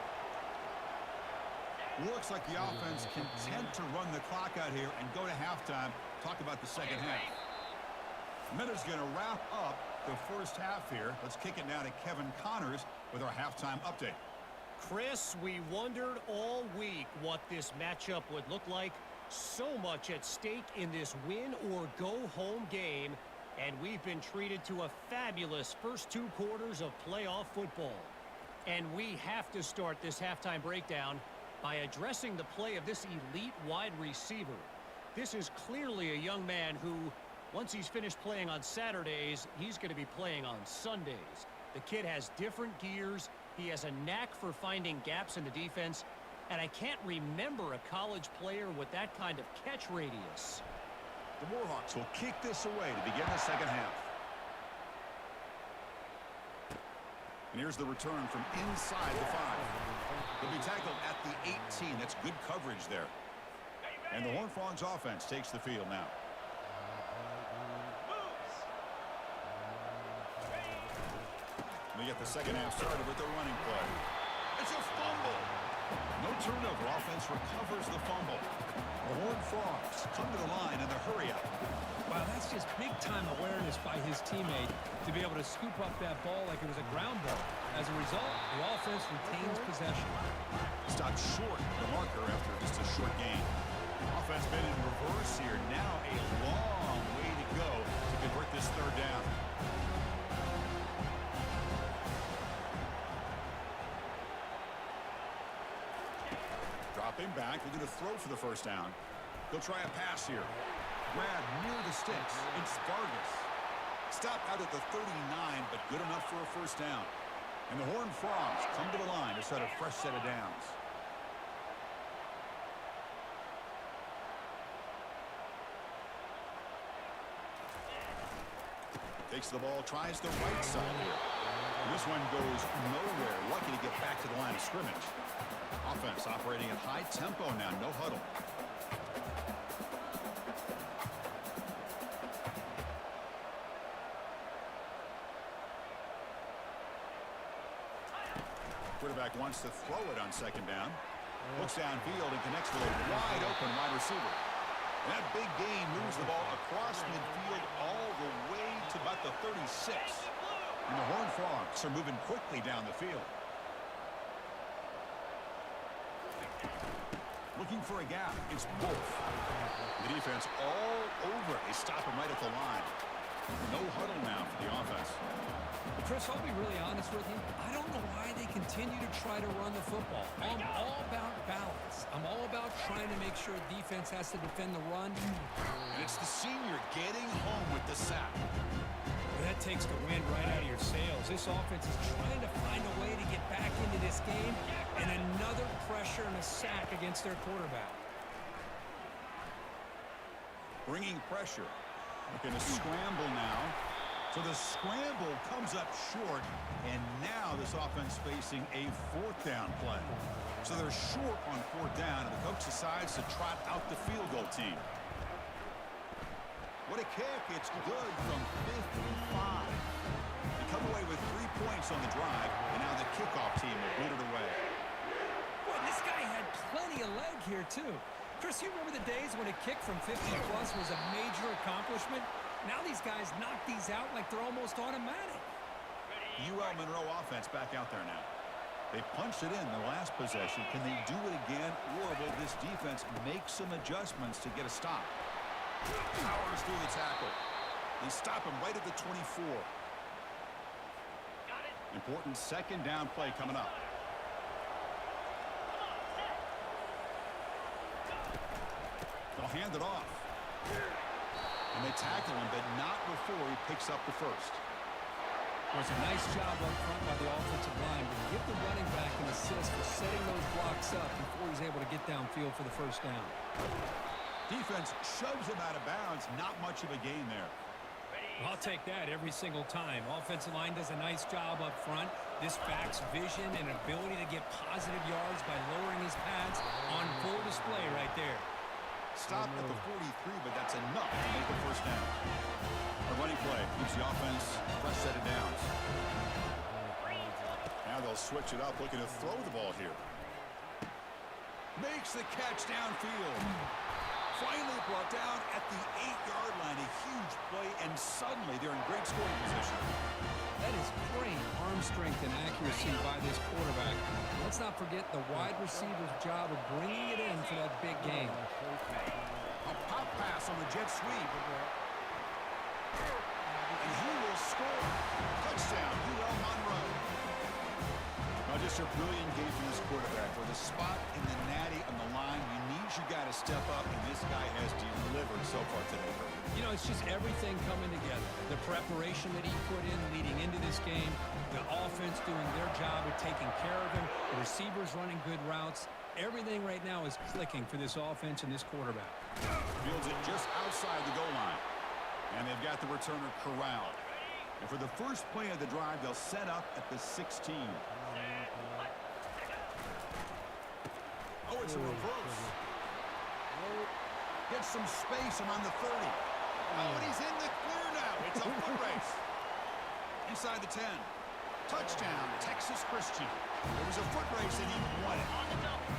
Looks like the offense content to run the clock out here and go to halftime. Talk about the 2nd half. Minuta's going to wrap up the 1st half here. Let's kick it now to Kevin Connors with our halftime update. Chris, we wondered all week what this matchup would look like. So much at stake in this win or go home game, and we've been treated to a fabulous first 2 quarters of playoff football. And we have to start this halftime breakdown by addressing the play of this elite wide receiver. This is clearly a young man who, once he's finished playing on Saturdays, he's going to be playing on Sundays. The kid has different gears. He has a knack for finding gaps in the defense. And I can't remember a college player with that kind of catch radius. The Warhawks will kick this away to begin the second half. And here's the return from inside the 5. They'll be tackled at the 18. That's good coverage there. And the Horned Frogs offense takes the field now. We get the second half started with the running play. It's a fumble. No turnover. Offense recovers the fumble. The Horned Frogs come to the line in the hurry up. Wow, that's just big-time awareness by his teammate to be able to scoop up that ball like it was a ground ball. As a result, the offense retains possession. Stopped short of the marker after just a short gain. Offense been in reverse here. Now a long way to go to convert this third down. Dropping back, looking to throw for the first down. They'll try a pass here. Grab near the sticks. It's Vargas. Stopped out at the 39, but good enough for a first down. And the Horned Frogs come to the line to set a fresh set of downs. Takes the ball, tries the right side here. And this one goes nowhere. Lucky to get back to the line of scrimmage. Offense operating at high tempo now, no huddle. Quarterback wants to throw it on second down. Looks downfield and connects with a wide open wide receiver. And that big gain moves the ball across midfield all the way to about the 36. And the Horned Frogs are moving quickly down the field. Looking for a gap. It's Wolf. The defense all over. They stop him right at the line. No huddle now for the offense. Chris, I'll be really honest with you. I don't know why they continue to try to run the football. I'm all about balance. I'm all about trying to make sure defense has to defend the run. And it's the senior getting home with the sack. That takes the wind right out of your sails. This offense is trying to find a way to get back into this game, and another pressure and a sack against their quarterback. Bringing pressure. Looking to scramble now. So the scramble comes up short, and now this offense facing a fourth down play. So they're short on fourth down, and the coach decides to trot out the field goal team. What a kick. It's good from 55. They come away with 3 points on the drive, and now the kickoff team will boot it away. Boy, this guy had plenty of leg here, too. Chris, you remember the days when a kick from 50-plus was a major accomplishment? Now these guys knock these out like they're almost automatic. UL Monroe offense back out there now. They punched it in the last possession. Can they do it again, or will this defense make some adjustments to get a stop? Powers through the tackle. They stop him right at the 24. Important second down play coming up. They'll hand it off. And they tackle him, but not before he picks up the first. It was a nice job up front by the offensive line, but give the running back an assist for setting those blocks up before he's able to get downfield for the first down. Defense shoves him out of bounds. Not much of a gain there. I'll take that every single time. Offensive line does a nice job up front. This back's vision and ability to get positive yards by lowering his pads on full display right there. Stop at the 43, but that's enough to make the first down. A running play keeps the offense fresh set of downs. Now they'll switch it up, looking to throw the ball here. Makes the catch downfield. Finally brought down at the 8-yard line. A huge play, and suddenly they're in great scoring position. That is great arm strength and accuracy by this quarterback. Let's not forget the wide receiver's job of bringing it in for that big game. A pop pass on the jet sweep. And he will score. Touchdown, UL Monroe. Now Just a brilliant game from this quarterback. With a spot in the natty on the line, you need your guy to step up, and this guy has delivered so far today. You know, it's just everything coming together. The preparation that he put in leading into this game, the offense doing their job of taking care of him, the receivers running good routes. Everything right now is clicking for this offense and this quarterback. Fields it just outside the goal line. And they've got the returner corralled. And for the first play of the drive, they'll set up at the 16. Oh, it's a reverse. Gets some space around the 30. Oh, and he's in the clear now. It's a foot race. Inside the 10. Touchdown, Texas Christian. It was a foot race and he won it.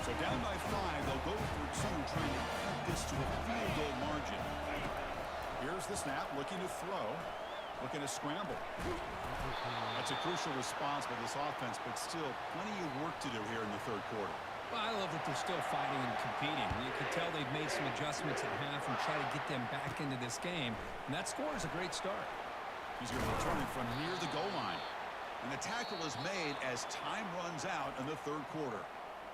So down by 5, they'll go for 2, trying to cut this to a field goal margin. Here's the snap, looking to throw, looking to scramble. That's a crucial response by this offense, but still plenty of work to do here in the third quarter. Well, I love that they're still fighting and competing. You can tell they've made some adjustments at half and try to get them back into this game. And that score is a great start. He's going to return it from near the goal line. And the tackle is made as time runs out in the third quarter.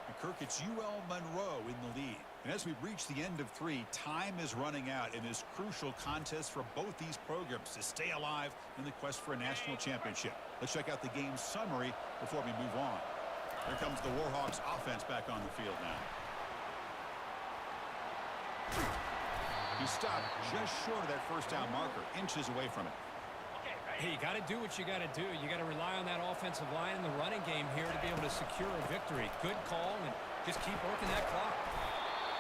And Kirk, it's UL Monroe in the lead. And as we reach the end of 3, time is running out in this crucial contest for both these programs to stay alive in the quest for a national championship. Let's check out the game summary before we move on. Here comes the Warhawks offense back on the field now. He stopped just short of that first down marker, inches away from it. Hey, you got to do what you got to do. You got to rely on that offensive line in the running game here to be able to secure a victory. Good call, and just keep working that clock.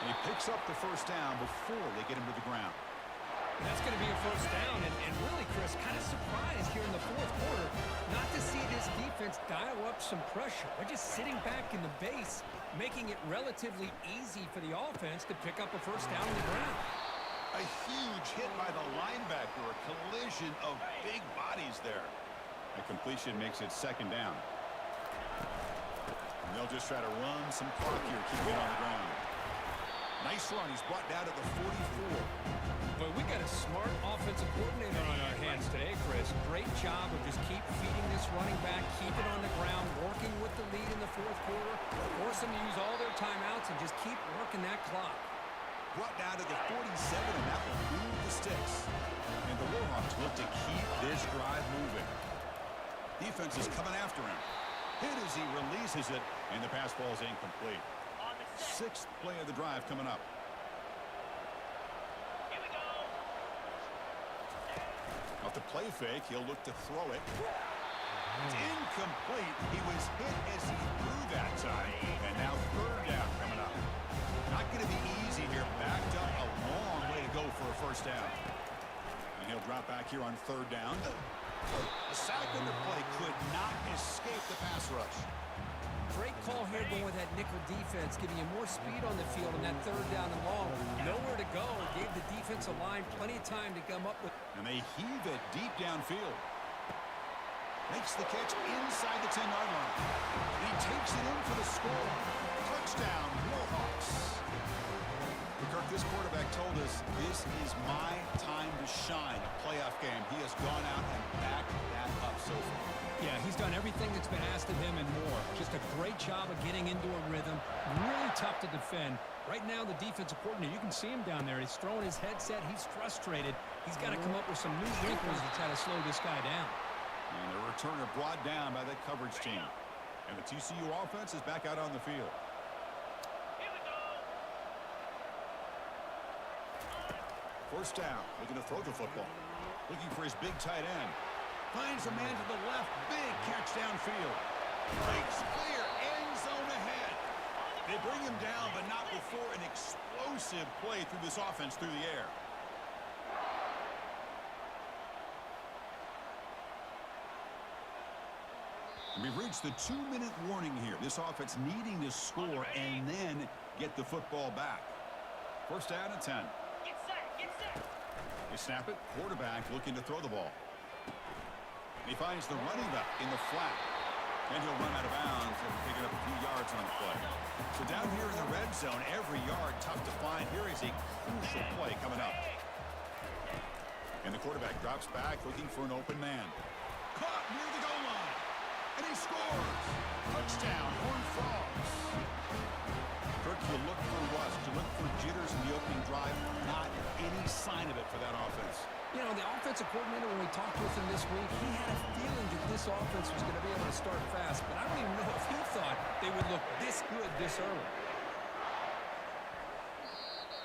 And he picks up the first down before they get him to the ground. And that's going to be a first down, and really, Chris, kind of surprised here in the fourth quarter not to see this defense dial up some pressure. They're just sitting back in the base, making it relatively easy for the offense to pick up a first down on the ground. A huge hit by the linebacker, a collision of big bodies there. A completion makes it second down. And they'll just try to run some clock here, keeping it on the ground. Nice run. He's brought down to the 44. But we got a smart offensive coordinator on our hands today, Chris. Great job of just keep feeding this running back, keep it on the ground, working with the lead in the fourth quarter, force them to use all their timeouts, and just keep working that clock. Brought down to the 47, and that will move the sticks. And the Warhawks look to keep this drive moving. Defense is coming after him. Hit as he releases it, and the pass ball is incomplete. 6th play of the drive coming up. Here we go. Off the play fake, he'll look to throw it. It's incomplete. He was hit as he threw that time. And now third down coming up. Not going to be easy here. Backed up a long way to go for a first down. And he'll drop back here on third down. The sack on the play could not escape the pass rush. Great call here going with that nickel defense, giving you more speed on the field on that third down and long. Nowhere to go. Gave the defensive line plenty of time to come up with. And they heave it deep downfield. Makes the catch inside the 10-yard line. And he takes it in for the score. Touchdown, Warhawks. Kirk, this quarterback told us this is my time to shine. A playoff game. He has gone out and backed that up so far. Yeah, he's done everything that's been asked of him and more. Just a great job of getting into a rhythm. Really tough to defend. Right now, the defensive coordinator, you can see him down there. He's throwing his headset. He's frustrated. He's got to come up with some new wrinkles to try to slow this guy down. And the returner brought down by that coverage team. And the TCU offense is back out on the field. First down, looking to throw the football. Looking for his big tight end. Finds a man to the left. Big catch downfield. Breaks clear. End zone ahead. They bring him down, but not before an explosive play through this offense through the air. And we've reached the 2-minute warning here. This offense needing to score and then get the football back. First down and 10. Get set. Get set. They snap it. Quarterback looking to throw the ball. And he finds the running back in the flat. And he'll run out of bounds and pick it up a few yards on the play. So down here in the red zone, every yard tough to find. Here is a crucial play coming up. And the quarterback drops back looking for an open man. Caught near the goal line. And he scores! Touchdown, Horned Frogs. Kirk, you look for rust, you look for jitters in the opening drive. Not any sign of it for that offense. You know, the offensive coordinator, when we talked with him this week, he had a feeling that this offense was going to be able to start fast, but I don't even know if he thought they would look this good this early.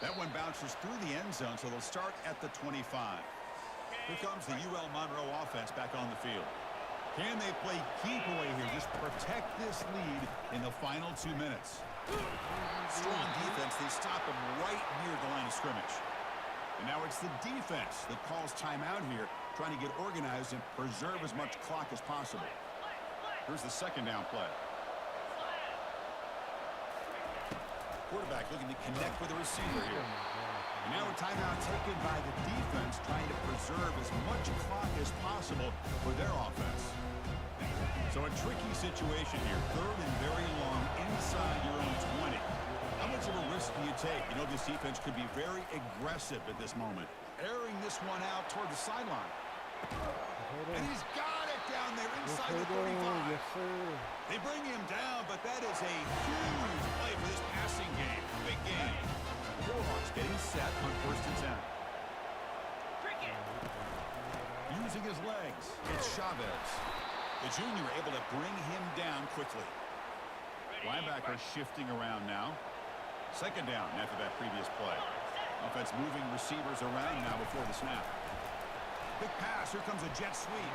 That one bounces through the end zone, so they'll start at the 25. Here comes the UL Monroe offense back on the field. Can they play keep away here? Just protect this lead in the final 2 minutes. Strong defense. They stop them right near the line of scrimmage. And now it's the defense that calls timeout here, trying to get organized and preserve as much clock as possible. Here's the second down play. Quarterback looking to connect with the receiver here. And now a timeout taken by the defense, trying to preserve as much clock as possible for their offense. So a tricky situation here. Third and very long inside your own 20. How much of a risk do you take? You know, this defense could be very aggressive at this moment. Airing this one out toward the sideline. And he's got it down there inside the 35. Yes, sir. They bring him down, but that is a huge play for this passing game. Big game. The Warhawks getting set on 1st and 10. Using his legs, it's Chavez. The junior able to bring him down quickly. Linebacker shifting around now. Second down after that previous play. Offense moving receivers around now before the snap. Big pass. Here comes a jet sweep.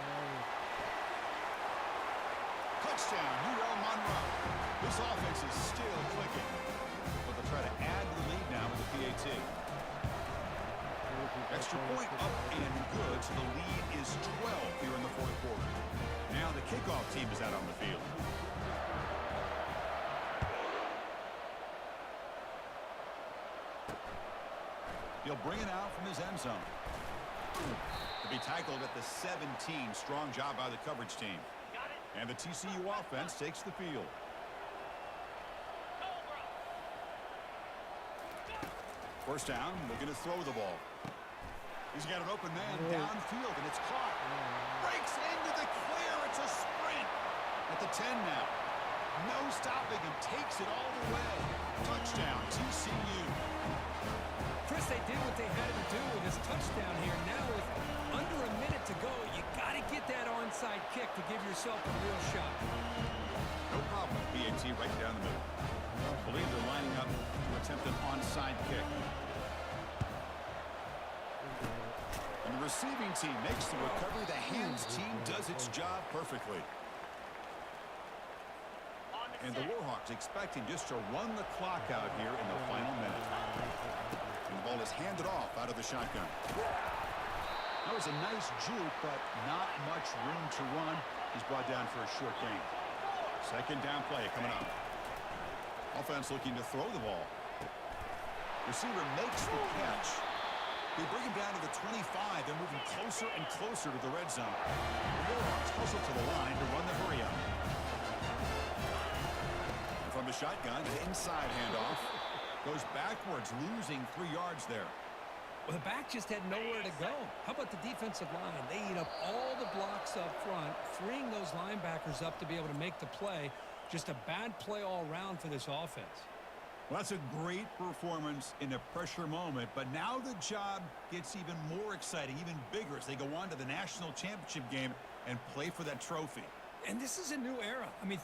Touchdown, UL Monroe. This offense is still clicking. But they'll try to add the lead now with the PAT. Extra point up and good, so the lead is 12 here in the fourth quarter. Now the kickoff team is out on the field. He'll bring it out from his end zone. To be tackled at the 17. Strong job by the coverage team. And the TCU offense takes the field. First down, looking to throw the ball. He's got an open man downfield, and it's caught. Breaks into the clear. It's a sprint. At the 10 now. No stopping him. Takes it all the way. Touchdown, TCU. Chris, they did what they had to do with this touchdown here. Now with under a minute to go, you got to get that onside kick to give yourself a real shot. No problem with PAT right down the middle. I believe they're lining up to attempt an onside kick. And the receiving team makes the recovery. The hands team does its job perfectly. And the Warhawks expecting just to run the clock out here in the final minute. And the ball is handed off out of the shotgun. That was a nice juke, but not much room to run. He's brought down for a short gain. Second down play coming up. Offense looking to throw the ball. Receiver makes the catch. They bring him down to the 25. They're moving closer and closer to the red zone. The Warhawks hustle to the line to run the hurry up. And from the shotgun, the inside handoff. Goes backwards, losing 3 yards there. Well, the back just had nowhere to go. How about the defensive line? They eat up all the blocks up front, freeing those linebackers up to be able to make the play. Just a bad play all around for this offense. Well, that's a great performance in a pressure moment, but now the job gets even more exciting, even bigger as they go on to the national championship game and play for that trophy. And this is a new era. I mean,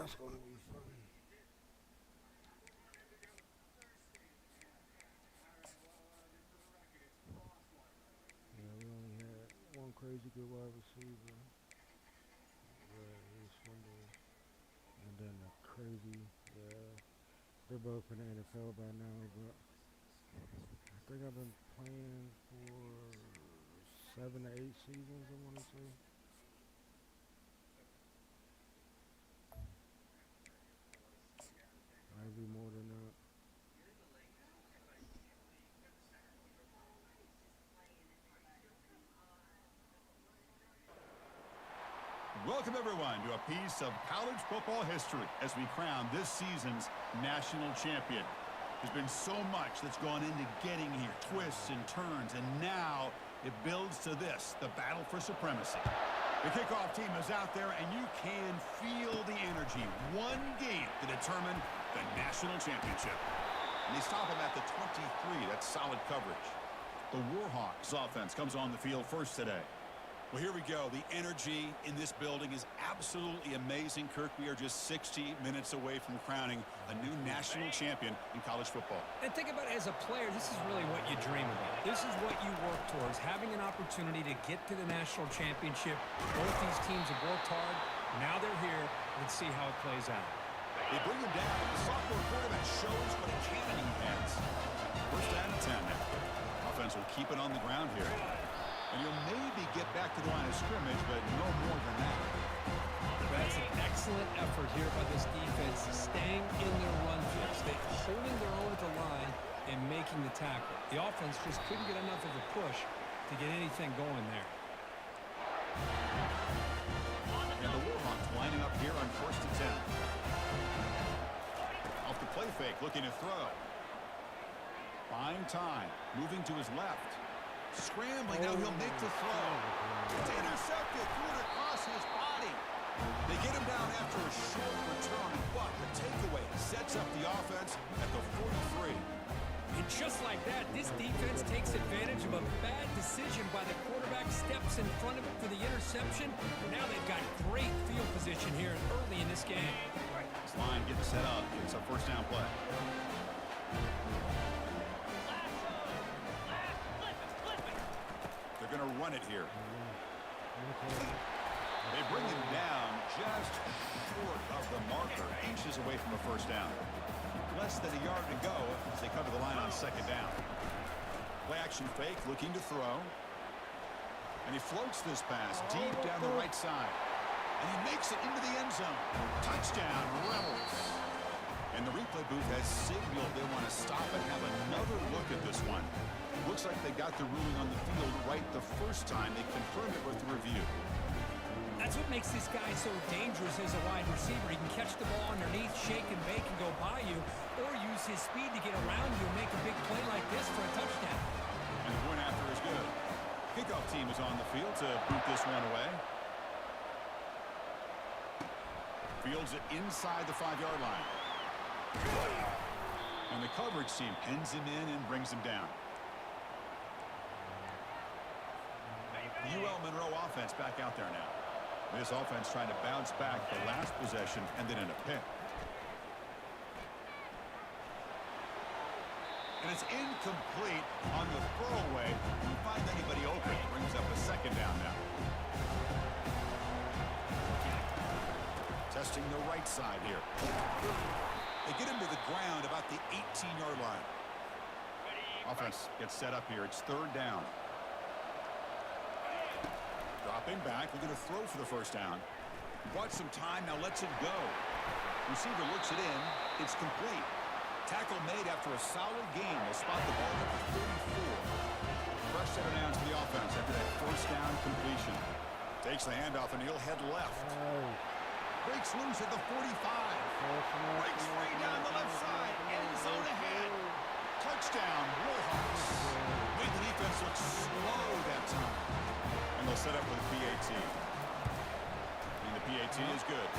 That's going to be fun. Yeah, we only had one crazy good wide receiver. He's Swindle. And then a crazy, they're both in the NFL by now, but I think I've been playing for 7 to 8 seasons, I want to say. Maybe more than that. Welcome, everyone, to a piece of college football history as we crown this season's national champion. There's been so much that's gone into getting here, twists and turns, and now it builds to this, the battle for supremacy. The kickoff team is out there, and you can feel the energy. One game to determine the national championship. And they stop him at the 23. That's solid coverage. The Warhawks offense comes on the field first today. Well, here we go. The energy in this building is absolutely amazing, Kirk. We are just 60 minutes away from crowning a new national champion in college football. And think about it, as a player, this is really what you dream about. This is what you work towards, having an opportunity to get to the national championship. Both these teams have worked hard. Now they're here. Let's see how it plays out. They bring him down. The sophomore quarterback shows what a cannon he has. First down and 10 now. Offense will keep it on the ground here. And you'll maybe get back to the line of scrimmage, but no more than that. That's an excellent effort here by this defense, staying in their run fits. They're holding their own at the line and making the tackle. The offense just couldn't get enough of a push to get anything going there. And the Warhawks lining up here on first and 10. Off the play fake, looking to throw. Buying time, moving to his left. Scrambling, now he'll make the throw. It's intercepted, threw it across his body. They get him down after a short return, but the takeaway sets up the offense at the 43. And just like that, this defense takes advantage of a bad decision by the quarterback, steps in front of it for the interception. Now they've got great field position here early in this game. This line getting set up. It's a first down play. They're going to run it here. They bring him down just short of the marker, inches away from a first down. Less than a yard to go as they cover the line on second down. Play action fake, looking to throw. And he floats this pass deep down the right side. And he makes it into the end zone. Touchdown, Rebels. And the replay booth has signaled they want to stop and have another look at this one. Looks like they got the ruling on the field right the first time. They confirmed it with the review. That's what makes this guy so dangerous as a wide receiver. He can catch the ball underneath, shake and bake, and go by you, or use his speed to get around you and make a big play like this for a touchdown. And the point after is good. Kickoff team is on the field to boot this one away. Fields it inside the 5-yard line. And the coverage team pins him in and brings him down. The UL Monroe offense back out there now. This offense trying to bounce back the last possession and then in a pick. And it's incomplete on the throwaway. Couldn't find anybody open. Brings up a second down now. Testing the right side here. They get him to the ground about the 18-yard line. Offense gets set up here. It's third down. Dropping back, looking to throw for the first down. Bought some time, now lets it go. Receiver looks it in. It's complete. Tackle made after a solid game. They'll spot the ball at the 34. Fresh set of downs for the offense after that first down completion. Takes the handoff and he'll head left. Breaks loose at the 45. Breaks free down the left side. End zone ahead. Touchdown, Warhawks. Made the defense look slow that time. And they'll set up with a PAT. And the PAT is good.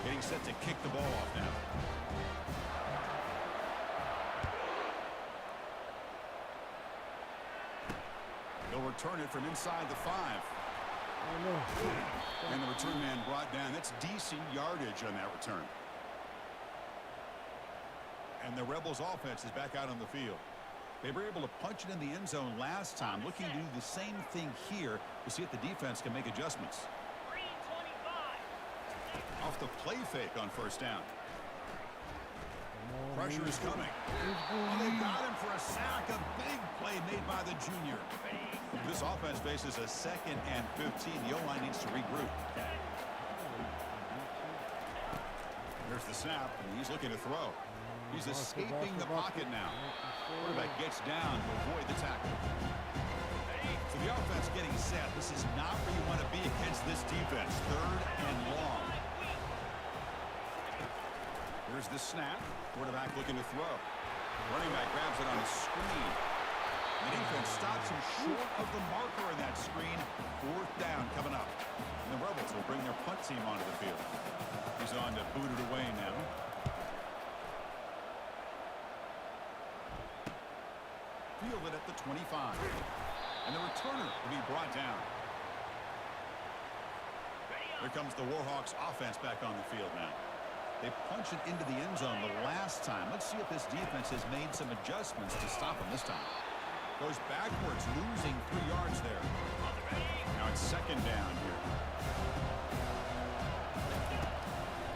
Getting set to kick the ball off now. They'll return it from inside the 5. And the return man brought down. That's decent yardage on that return. And the Rebels offense is back out on the field. They were able to punch it in the end zone last time. Looking to do the same thing here to see if the defense can make adjustments. Off the play fake on first down. Pressure is coming. Oh, they got him for a sack. A big play made by the junior. This offense faces a 2nd and 15. The O-line needs to regroup. There's the snap, and he's looking to throw. He's escaping the pocket now. Quarterback gets down to avoid the tackle. So the offense getting set. This is not where you want to be against this defense. 3rd and long. Here's the snap. Quarterback looking to throw. Running back grabs it on the screen. The defense stops him short of the marker in that screen. 4th down coming up. And the Rebels will bring their punt team onto the field. He's on to boot it away now. Fielded at the 25. And the returner will be brought down. Here comes the Warhawks offense back on the field now. They punch it into the end zone the last time. Let's see if this defense has made some adjustments to stop them this time. Goes backwards, losing 3 yards there. Now it's 2nd down here.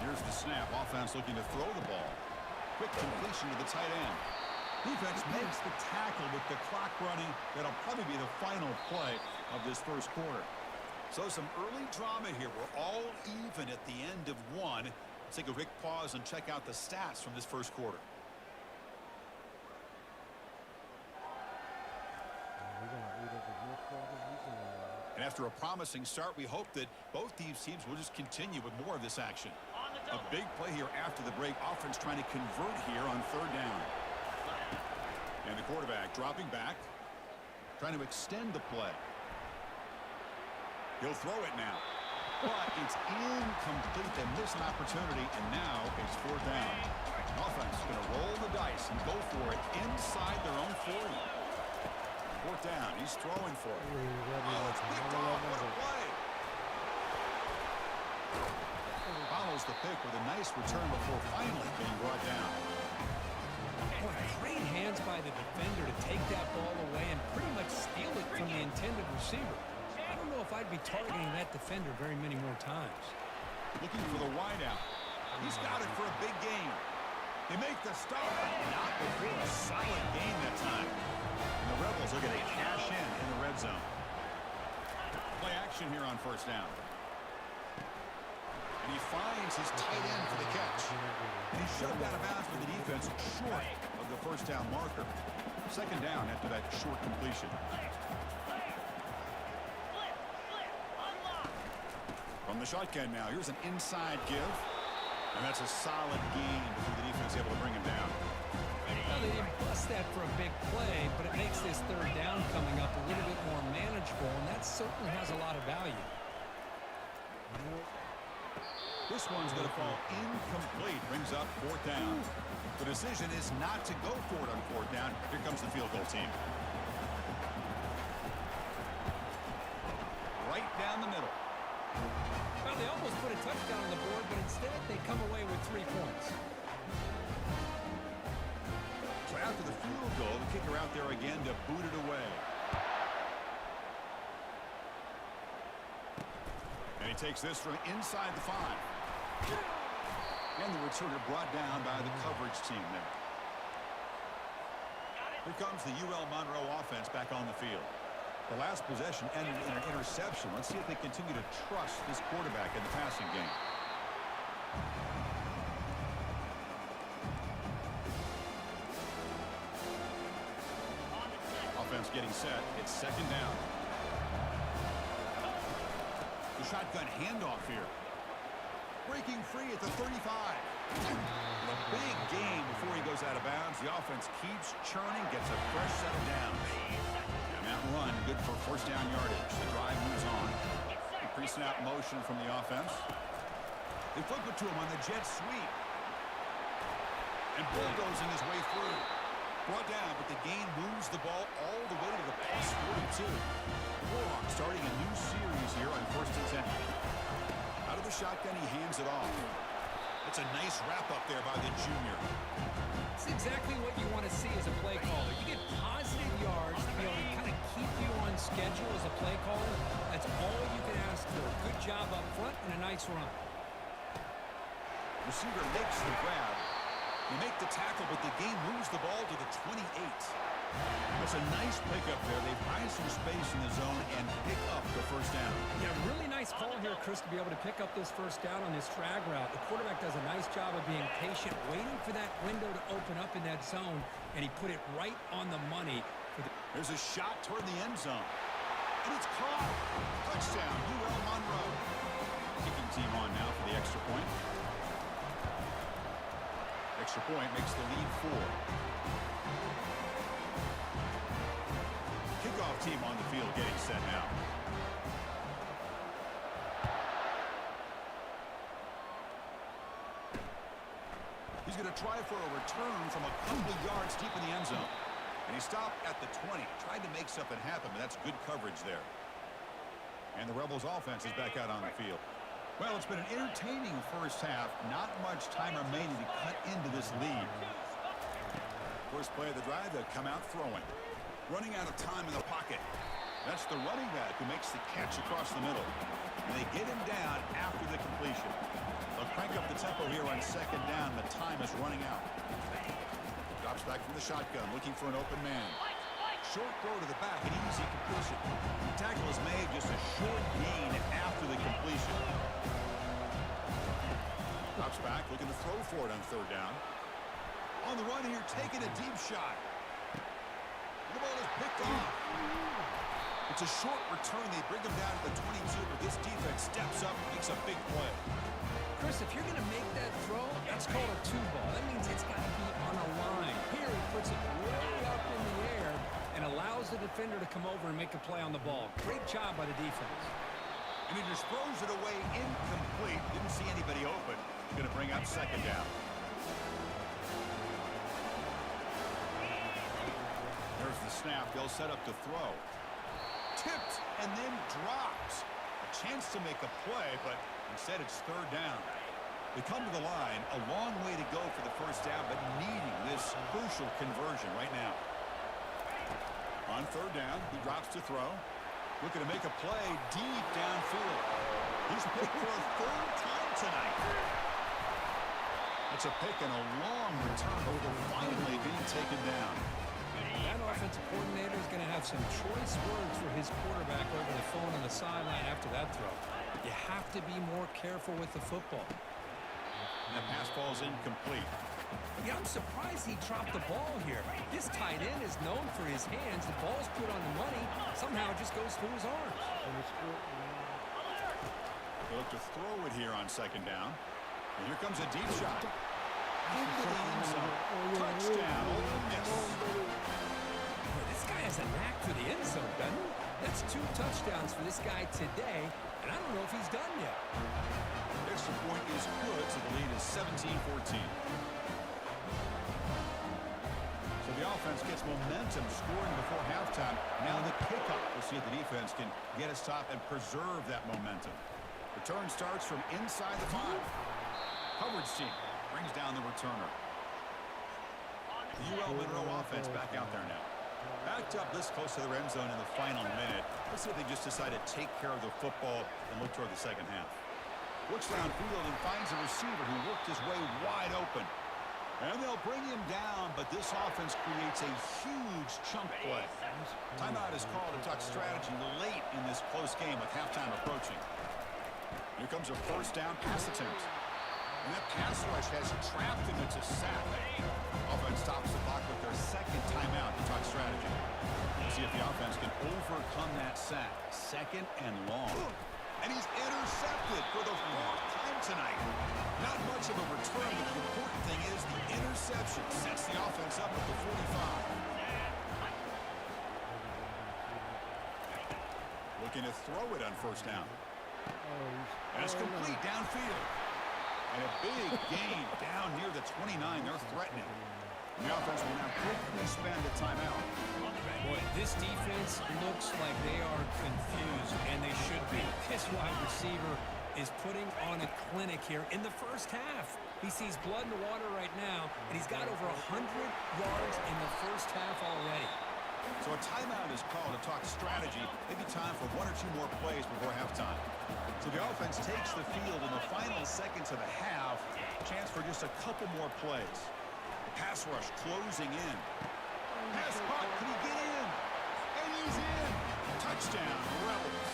Here's the snap. Offense looking to throw the ball. Quick completion to the tight end. Defense makes the tackle with the clock running. That'll probably be the final play of this first quarter. So some early drama here. We're all even at the end of 1. Let's take a quick pause and check out the stats from this first quarter. And after a promising start, we hope that both these teams will just continue with more of this action. A big play here after the break. Offense trying to convert here on 3rd down. And the quarterback dropping back, trying to extend the play. He'll throw it now. But it's incomplete. They missed an opportunity, and now it's 4th down. Offense is going to roll the dice and go for it inside their own 40. 4th down. He's throwing for it. Oh, it's picked off. What a play. Follows the pick with a nice return before finally being brought down. Boy, great hands by the defender to take that ball away and pretty much steal it from the intended receiver. I don't know if I'd be targeting that defender very many more times. Looking for the wideout. He's got it for a big gain. They make the stop. Not before a solid gain that time. And the Rebels are going to cash in the red zone. Play action here on first down. And he finds his tight end for the catch. And he's shoved out of bounds for the defense short of the first down marker. 2nd down after that short completion. From the shotgun now, here's an inside give. And that's a solid gain before the defense is able to bring him down. Well, they didn't bust that for a big play, but it makes this 3rd down coming up a little bit more manageable, and that certainly has a lot of value. This one's going to fall incomplete. Brings up 4th down. The decision is not to go for it on 4th down. Here comes the field goal team. Right down the middle. Well, they almost put a touchdown on the board, but instead they come away with 3 points. So after the field goal, the kicker out there again to boot it away. And he takes this from inside the 5. And the returner brought down by the coverage team there. Here comes the UL Monroe offense back on the field. The last possession ended in an interception. Let's see if they continue to trust this quarterback in the passing game. Offense getting set. It's 2nd down. The shotgun handoff here. Breaking free at the 35. A big gain before he goes out of bounds. The offense keeps churning, gets a fresh set of downs. And that run, good for 1st down yardage. The drive moves on. Pre-snap motion from the offense. They flip it to him on the jet sweep. And bulldozing his way through. Brought down, but the gain moves the ball all the way to the pass 42. Warhawks starting a new series here on 1st and 10. Out of the shotgun, he hands it off. It's a nice wrap-up there by the junior. It's exactly what you want to see as a play caller. You get positive yards to be able to kind of keep you on schedule as a play caller. That's all you can ask for. Good job up front and a nice run. Receiver makes the grab. They make the tackle, but the game moves the ball to the 28. That's a nice pickup there. They find some space in the zone and pick up the first down. Yeah, really nice call here, Chris, to be able to pick up this first down on this drag route. The quarterback does a nice job of being patient, waiting for that window to open up in that zone, and he put it right on the money. There's a shot toward the end zone. And it's caught. Touchdown, UL Monroe. Kicking team on now for the extra point. Extra point makes the lead 4. Kickoff team on the field getting set now. He's going to try for a return from a couple of yards deep in the end zone. And he stopped at the 20. Tried to make something happen, but that's good coverage there. And the Rebels offense is back out on the field. Well, it's been an entertaining first half. Not much time remaining to cut into this lead. First play of the drive, they'll come out throwing. Running out of time in the pocket. That's the running back who makes the catch across the middle. And they get him down after the completion. They'll crank up the tempo here on second down. The time is running out. Drops back from the shotgun, looking for an open man. Short throw to the back, an easy completion. The tackle is made, just a short gain after the completion. Drops back, looking to throw for it on third down. On the run here, taking a deep shot. The ball is picked off. It's a short return. They bring him down to the 22, but this defense steps up and makes a big play. Chris, if you're going to make that throw, that's called a 2-ball. That means it's got to be on a line. Here, he puts it way up in the air and allows the defender to come over and make a play on the ball. Great job by the defense. And he just throws it away incomplete. Didn't see anybody open. Going to bring up second down. There's the snap. They'll set up to throw. Tipped and then drops. A chance to make a play, but instead it's third down. They come to the line. A long way to go for the first down, but needing this crucial conversion right now. On third down, he drops to throw. Looking to make a play deep downfield. He's picked for a third time tonight. That's a pick and a long return over finally being taken down. That offensive coordinator is going to have some choice words for his quarterback over the phone on the sideline after that throw. You have to be more careful with the football. And the pass ball is incomplete. Yeah, I'm surprised he dropped the ball here. This tight end is known for his hands. The ball's put on the money. Somehow it just goes through his arms. They look to throw it here on second down. And here comes a deep shot. Into the end zone. Touchdown. Ole Miss. Boy, this guy has a knack for the end zone, doesn't he? That's 2 touchdowns for this guy today, and I don't know if he's done yet. Extra point is good, so the lead is 17-14. So the offense gets momentum scoring before halftime. Now the kickoff. We'll see if the defense can get a stop and preserve that momentum. Return starts from inside the 5. Coverage team brings down the returner. The UL Monroe offense back out there now. Backed up this close to the end zone in the final minute. Let's see if they just decide to take care of the football and look toward the second half. Looks downfield and finds a receiver who worked his way wide open. And they'll bring him down, but this offense creates a huge chunk play. Timeout is called to talk strategy late in this close game with halftime approaching. Here comes a first down pass attempt. And that pass rush has trapped him. It's a sack. Offense stops the clock with their second timeout to talk strategy. We'll see if the offense can overcome that sack. Second and long. And he's intercepted for the 4th time tonight. Not much of a return, but the important thing is the interception sets the offense up at the 45. Looking to throw it on first down. And it's complete downfield. And a big gain down near the 29. They're threatening. The offense will now quickly spend a timeout. Boy, this defense looks like they are confused, and they should be. This wide receiver is putting on a clinic here in the first half. He sees blood in the water right now, and he's got over 100 yards in the first half already. So a timeout is called to talk strategy. Maybe time for one or two more plays before halftime. So the offense takes the field in the final seconds of the half. Chance for just a couple more plays. The pass rush closing in. Pass caught. Can he get in? And he's in. Touchdown, Rebels.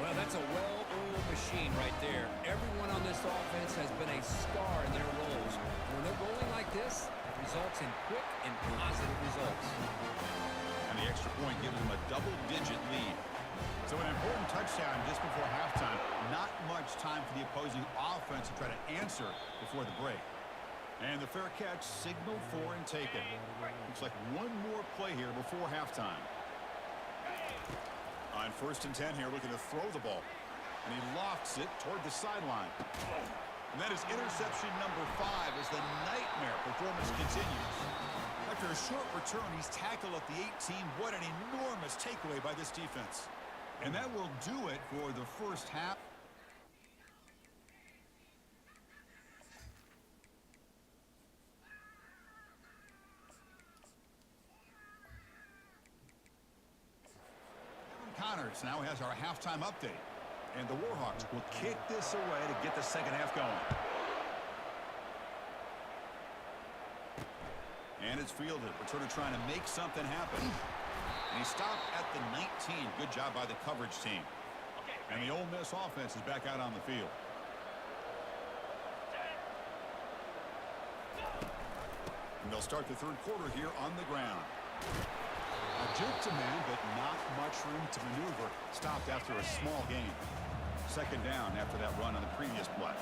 Well, that's a well-oiled machine right there. Everyone on this offense has been a star in their roles. When they're rolling like this, it results in quick and positive results. And the extra point gives them a double-digit lead. So an important touchdown just before halftime. Not much time for the opposing offense to try to answer before the break. And the fair catch signaled for and taken. Looks like one more play here before halftime. On 1st and 10 here, looking to throw the ball. And he lofts it toward the sideline. And that is interception number 5 as the nightmare performance continues. After a short return, he's tackled at the 18. What an enormous takeaway by this defense. And that will do it for the first half. Connors now has our halftime update. And the Warhawks will kick this away to get the second half going. And it's fielded. Returner trying to make something happen. And he stopped at the 19. Good job by the coverage team. And the Ole Miss offense is back out on the field. And they'll start the third quarter here on the ground. A jerk to man, but not much room to maneuver. Stopped after a small gain. Second down after that run on the previous play.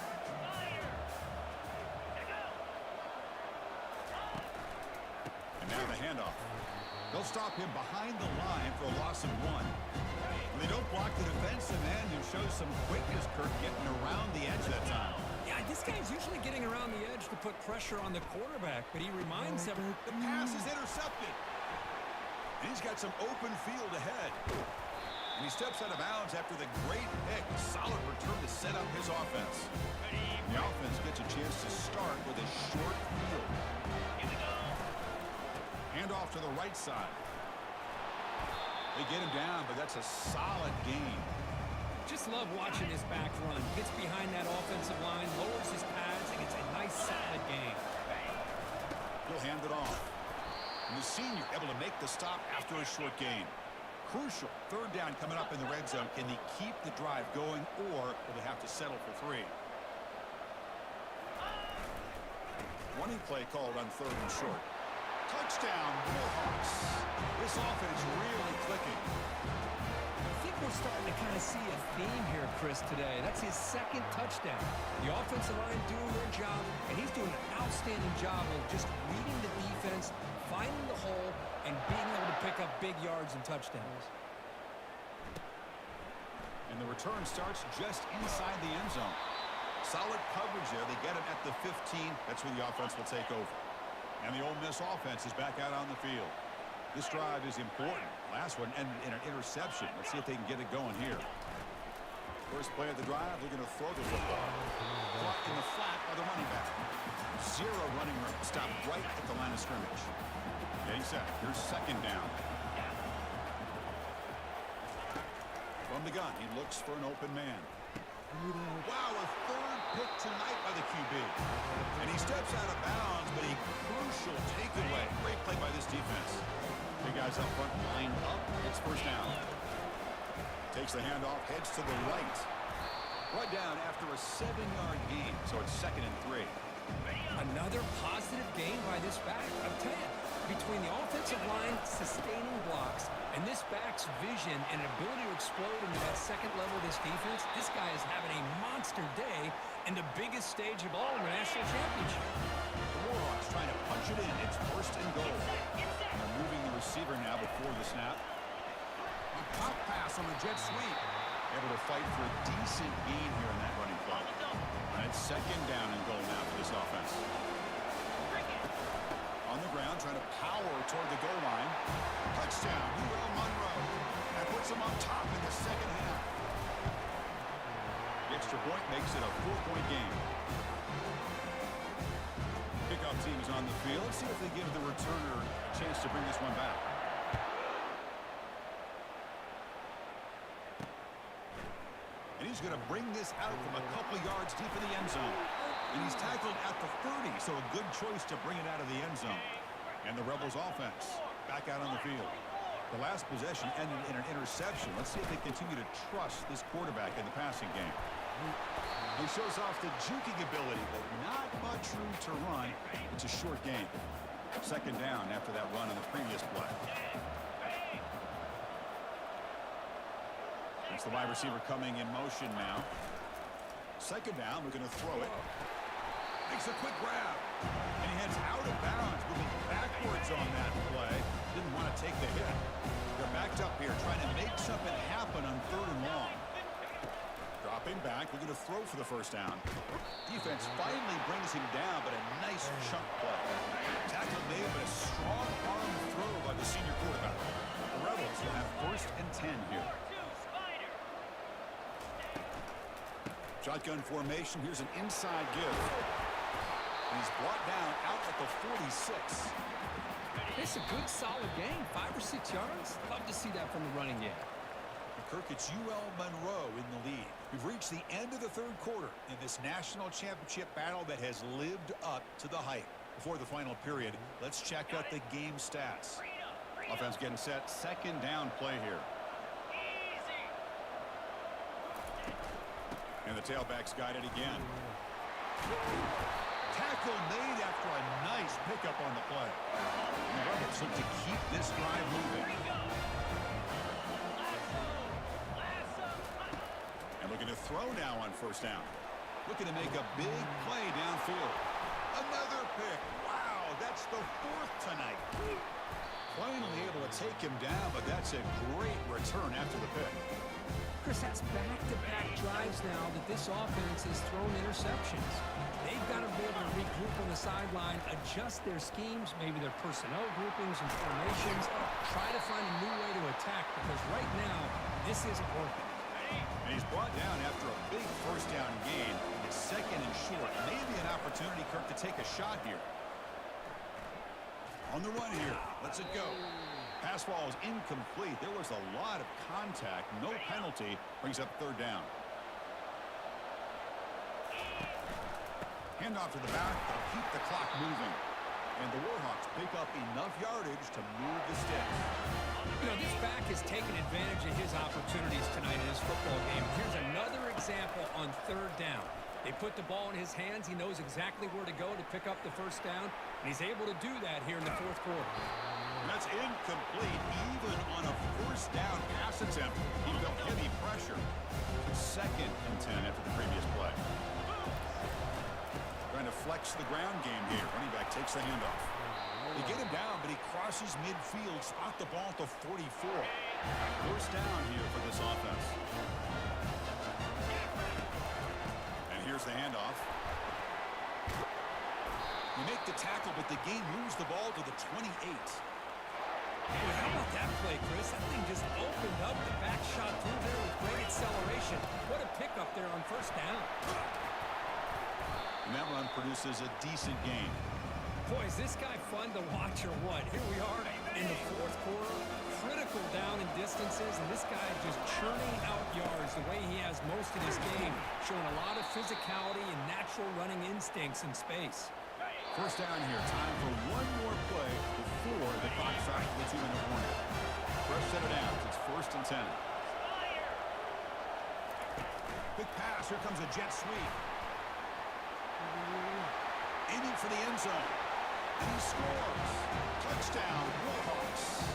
And now the handoff. They'll stop him behind the line for a loss of 1. And they don't block the defensive end, who shows some quickness, Kirk, getting around the edge that time. Yeah, this guy's usually getting around the edge to put pressure on the quarterback, but he reminds him. The pass is intercepted. And he's got some open field ahead. And he steps out of bounds after the great pick. A solid return to set up his offense. The offense gets a chance to start with a short field. Hand off to the right side. They get him down, but that's a solid gain. Just love watching his back run. Gets behind that offensive line, lowers his pads, and gets a nice solid gain. He'll hand it off. And the senior able to make the stop after a short gain. Crucial third down coming up in the red zone. Can they keep the drive going, or will they have to settle for 3? Running play called on 3rd and short. Touchdown, Warhawks. This offense really clicking. I think we're starting to kind of see a theme here, Chris, today. That's his 2nd touchdown. The offensive line doing their job, and he's doing an outstanding job of just reading the defense, finding the hole, and being able to pick up big yards and touchdowns. And the return starts just inside the end zone. Solid coverage there. They get him at the 15. That's where the offense will take over. And the Ole Miss offense is back out on the field. This drive is important. Last one ended in an interception. Let's see if they can get it going here. First play of the drive, they're going to throw the football. Caught in the flat by the running back. 0 running room. Stopped right at the line of scrimmage. Getting set. Here's 2nd down. From the gun, he looks for an open man. Wow, a 3rd pick tonight by the QB. And he steps out of bounds, but a crucial takeaway. Great play by this defense. Big guys up front, line up. It's 1st down. Takes the handoff, heads to the right. Right down after a 7-yard gain, so it's 2nd and 3. Another positive gain by this back. I'll tell you, between the offensive line sustaining blocks and this back's vision and ability to explode into that 2nd level of this defense, this guy is having a monster day in the biggest stage of all in the national championship. The Warhawks trying to punch it in. It's 1st and goal. And they're moving the receiver now before the snap. A pop pass on the jet sweep. Able to fight for a decent gain here in that running play. And it's 2nd down and goal now for this offense. On the ground, trying to power toward the goal line. Touchdown, UL Monroe. That puts them on top in the 2nd half. extra point makes it a 4-point game. Kickoff team is on the field. Let's see if they give the returner a chance to bring this one back. And he's going to bring this out from a couple of yards deep in the end zone. And he's tackled at the 30, so a good choice to bring it out of the end zone. And the Rebels offense back out on the field. The last possession ended in an interception. Let's see if they continue to trust this quarterback in the passing game. He shows off the juking ability, but not much room to run. It's a short game. Second down after that run on the previous play. It's the wide receiver coming in motion now. Second down, we're going to throw it. Makes a quick grab. And he heads out of bounds, moving backwards on that play. Didn't want to take the hit. They're backed up here, trying to make something happen on 3rd and long. Dropping back, we're going to throw for the first down. Defense finally brings him down, but a nice chunk play. Tackle made, but a strong arm throw by the senior quarterback. The Rebels will have 1st and 10 here. Shotgun formation. Here's an inside give. And he's brought down out at the 46. It's a good, solid game. 5 or 6 yards. Love to see that from the running game. Kirk, it's UL Monroe in the lead. We've reached the end of the 3rd quarter in this national championship battle that has lived up to the hype. Before the final period, let's check out the game stats. Offense getting set. 2nd down play here. And the tailback's got it again. Tackle made after a nice pickup on the play. And the Rebels look to keep this drive moving. And looking to throw now on 1st down. Looking to make a big play downfield. Another pick. Wow, that's the 4th tonight. Finally able to take him down, but that's a great return after the pick. Chris, that's back-to-back drives now that this offense has thrown interceptions. They've got to be able to regroup on the sideline, adjust their schemes, maybe their personnel groupings and formations, try to find a new way to attack, because right now, this isn't working. And he's brought down after a big 1st down gain. It's 2nd and short. Maybe an opportunity, Kirk, to take a shot here. On the run here. Lets it go. Pass ball is incomplete. There was a lot of contact. No penalty. Brings up 3rd down. Handoff to the back. They'll keep the clock moving. And the Warhawks pick up enough yardage to move the sticks. You know, this back has taken advantage of his opportunities tonight in this football game. Here's another example on 3rd down. They put the ball in his hands. He knows exactly where to go to pick up the 1st down. And he's able to do that here in the 4th quarter. That's incomplete. Even on a 1st down pass attempt, he felt heavy pressure. 2nd and 10 after the previous play. Trying to flex the ground game here. Running back takes the handoff. They get him down, but he crosses midfield, spot the ball at the 44. 1st down here for this offense. And here's the handoff. You make the tackle, but the game moves the ball to the 28. Well, how about that play, Chris? That thing just opened up. The back shot through there with great acceleration. What a pickup there on 1st down. And that run produces a decent gain. Boy, is this guy fun to watch or what? Here we are in the 4th quarter. Critical down and distances, and this guy just churning out yards the way he has most of his game, showing a lot of physicality and natural running instincts in space. 1st down here. Time for one more play before the clock starts for the 2-minute warning. First set of downs. It's 1st and 10. Quick pass. Here comes a jet sweep. Aiming for the end zone. And he scores. Touchdown, Warhawks.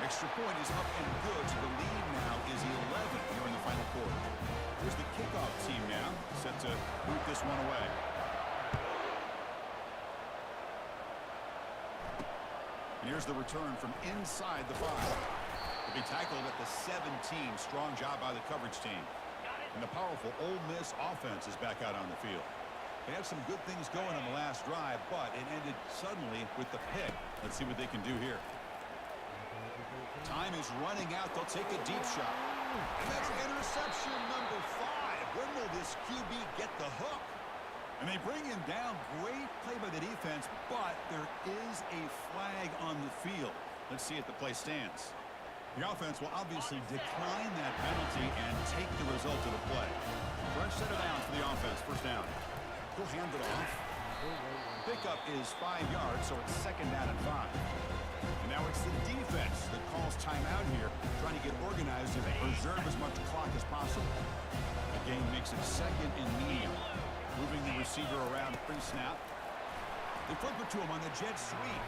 Extra point is up and good. So the lead now is 11 here in the final quarter. Here's the kickoff team now, set to boot this one away. And here's the return from inside the 5. To be tackled at the 17. Strong job by the coverage team. And the powerful Ole Miss offense is back out on the field. They had some good things going on the last drive, but it ended suddenly with the pick. Let's see what they can do here. Time is running out. They'll take a deep shot. And that's interception number 5. When will this QB get the hook? And they bring him down. Great play by the defense, but there is a flag on the field. Let's see if the play stands. The offense will obviously decline that penalty and take the result of the play. Fresh set of downs for the offense. First down. He'll hand it off. Pickup is 5 yards, so it's second down and 5. And now it's the defense that calls timeout here, trying to get organized and preserve as much clock as possible. The game makes it second and medium. Moving the receiver around pre-snap. They flip it to him on the jet sweep.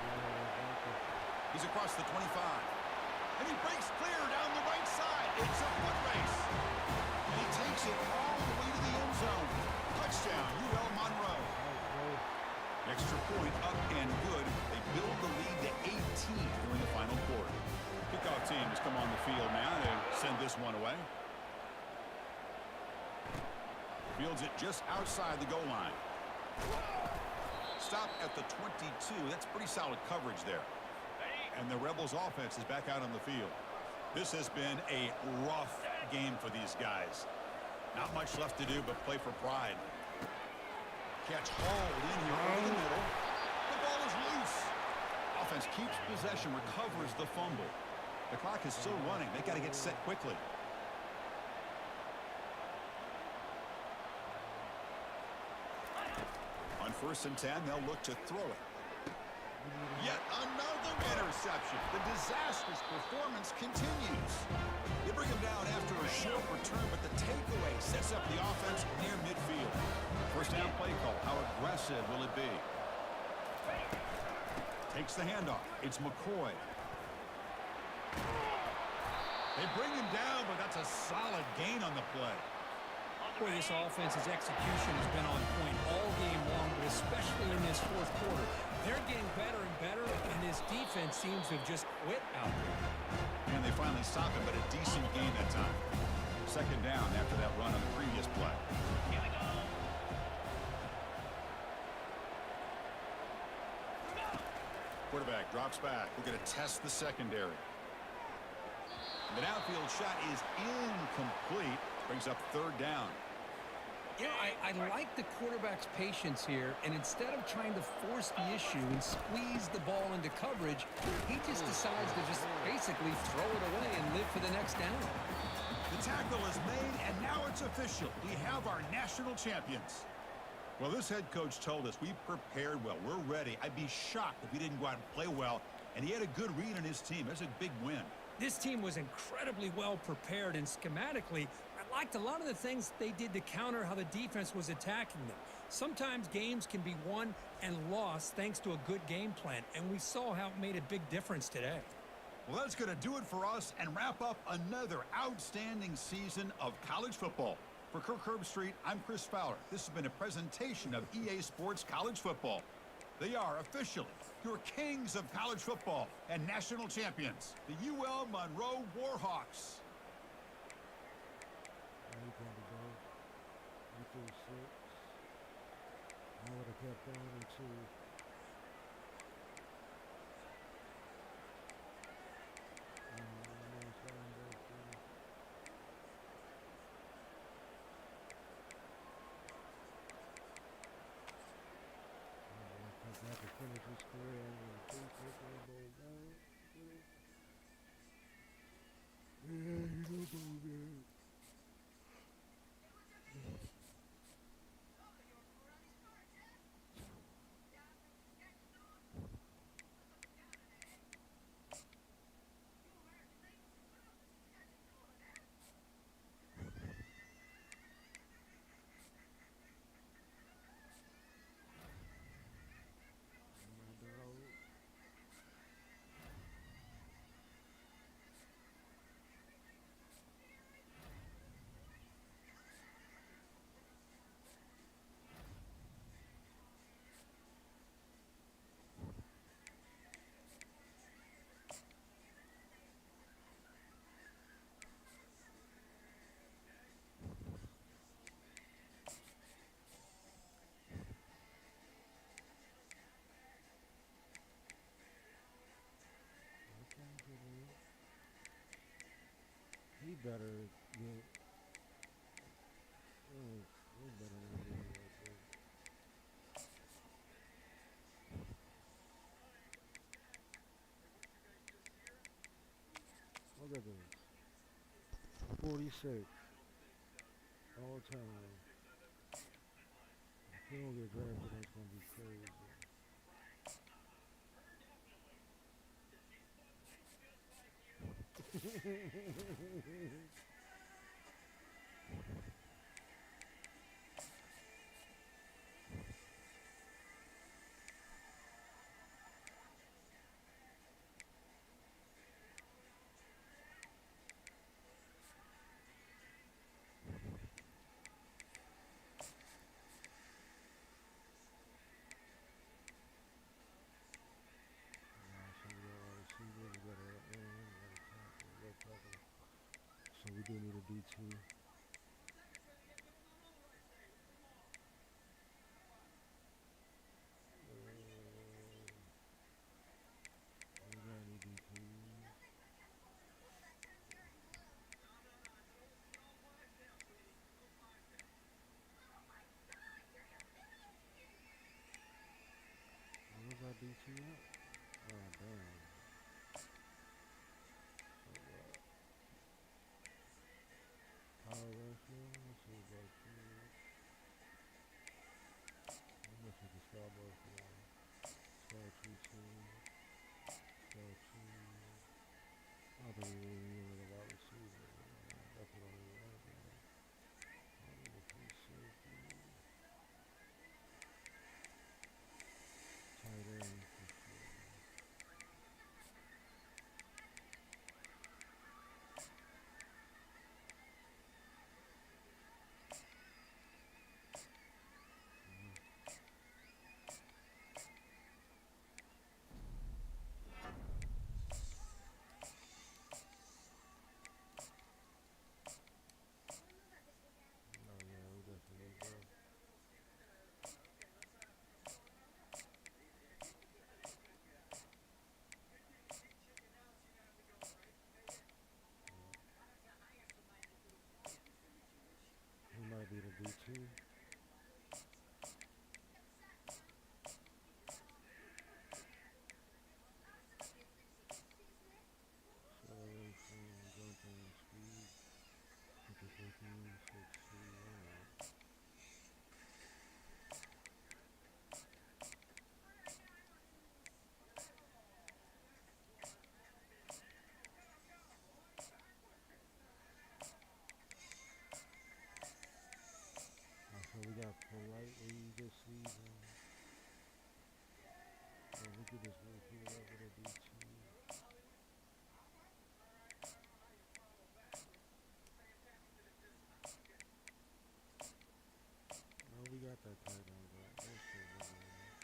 He's across the 25. And he breaks clear down the right side. It's a foot race. And he takes it all the way to the end zone. Touchdown, UL Monroe. Extra point up and good. They build the lead to 18 during the final quarter. Kickoff team has come on the field now to send this one away. Fields it just outside the goal line. Stop at the 22. That's pretty solid coverage there. And the Rebels offense is back out on the field. This has been a rough game for these guys. Not much left to do but play for pride. Catch hauled in here over the middle. The ball is loose. Offense keeps possession, recovers the fumble. The clock is still running. They got to get set quickly. On 1st and 10, they'll look to throw it. Yet another interception. The disastrous performance continues. They bring him down after a short return, but the takeaway sets up the offense near midfield. First down play call. How aggressive will it be? Takes the handoff. It's McCoy. They bring him down, but that's a solid gain on the play. Boy, this offense's execution has been on point all game long, but especially in this fourth quarter. They're getting better and better, and this defense seems to have just quit out there. And they finally stop him, but a decent gain that time. Second down after that run on the previous play. Quarterback drops back. We're going to test the secondary. The downfield shot is incomplete. Brings up third down. You know, I like the quarterback's patience here, and instead of trying to force the issue and squeeze the ball into coverage, he just decides to just basically throw it away and live for the next down. The tackle is made, and now it's official. We have our national champions. Well, this head coach told us we prepared well. We're ready. I'd be shocked if we didn't go out and play well, and he had a good read on his team. That's a big win. This team was incredibly well prepared, and schematically, I liked a lot of the things they did to counter how the defense was attacking them. Sometimes games can be won and lost thanks to a good game plan, and we saw how it made a big difference today. Well, that's going to do it for us and wrap up another outstanding season of college football. For Kirk Herbstreit, I'm Chris Fowler. This has been a presentation of EA Sports College Football. They are officially your kings of college football and national champions, the UL Monroe Warhawks. I would have kept going into I could finish his career with a 3-4 bowl down. Yeah, you know, good. better get. It's better than me right there. Look at this. 46 all time. If he don't get drafted, that's gonna be crazy. So we do need a D2. We got any D2s? Where's our D2 at? Oh, damn. Power ratio? Let's see about two. I guess we can start both of them. Star 2-2. Star 2. I don't think we really need another wide receiver. Definitely don't need that. I don't need a free safety. Tight end for sure. Oh yeah, we definitely need that. He might be the D2. Acceleration, jumping, speed, 50-50, 6-2, alright. So we got politely this season. So we could just repeat it up with a D2. No, we got that tight end, but that shit wasn't enough.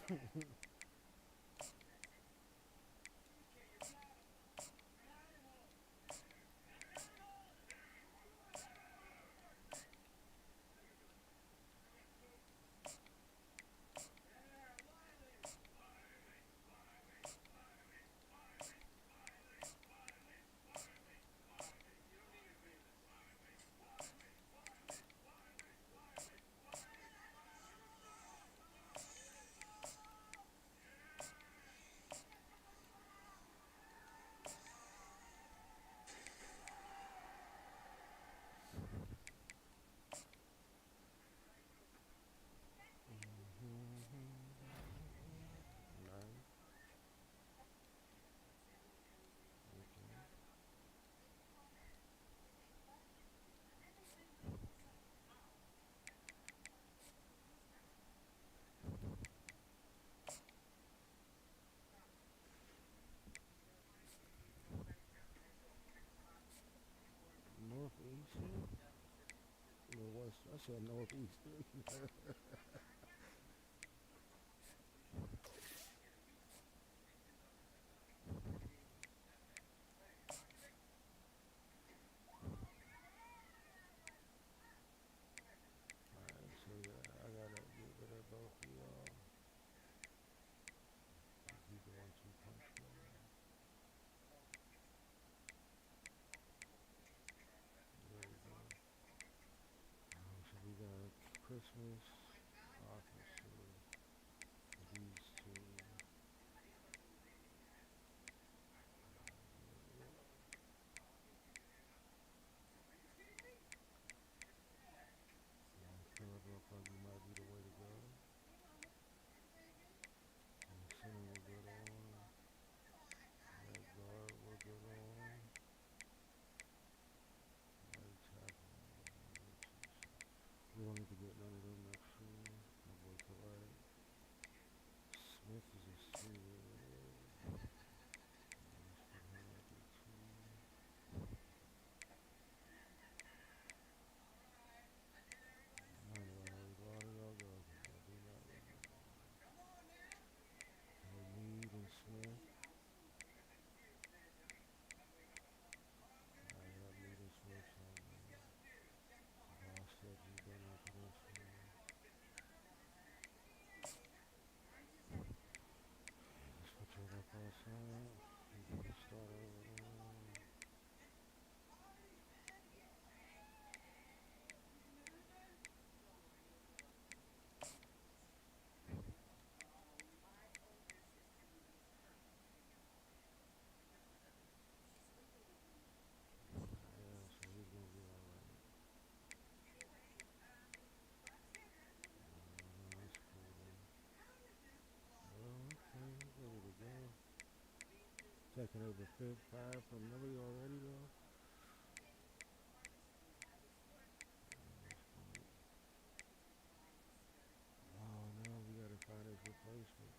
Nice. Okay. Northeastern? No, west. I said northeastern. Christmas, officer, these two. Curve look like you might be the way to go. And center will good on. Right guard will good on. Right tackle. We don't need to get none of them next year. My boy to right. Smith is a steal. Let's put him at the two. I don't know how y'all go. I do not remember. Mead and Smith. I got Mead and Smith on there. Boss said you done after this one. Let's put you up outside. You can start over there. Yeah, so he's gonna be alright. That's cool then. Well, okay, ready to go. Taking over 5 from Millie already though. Oh no, we gotta find his replacement.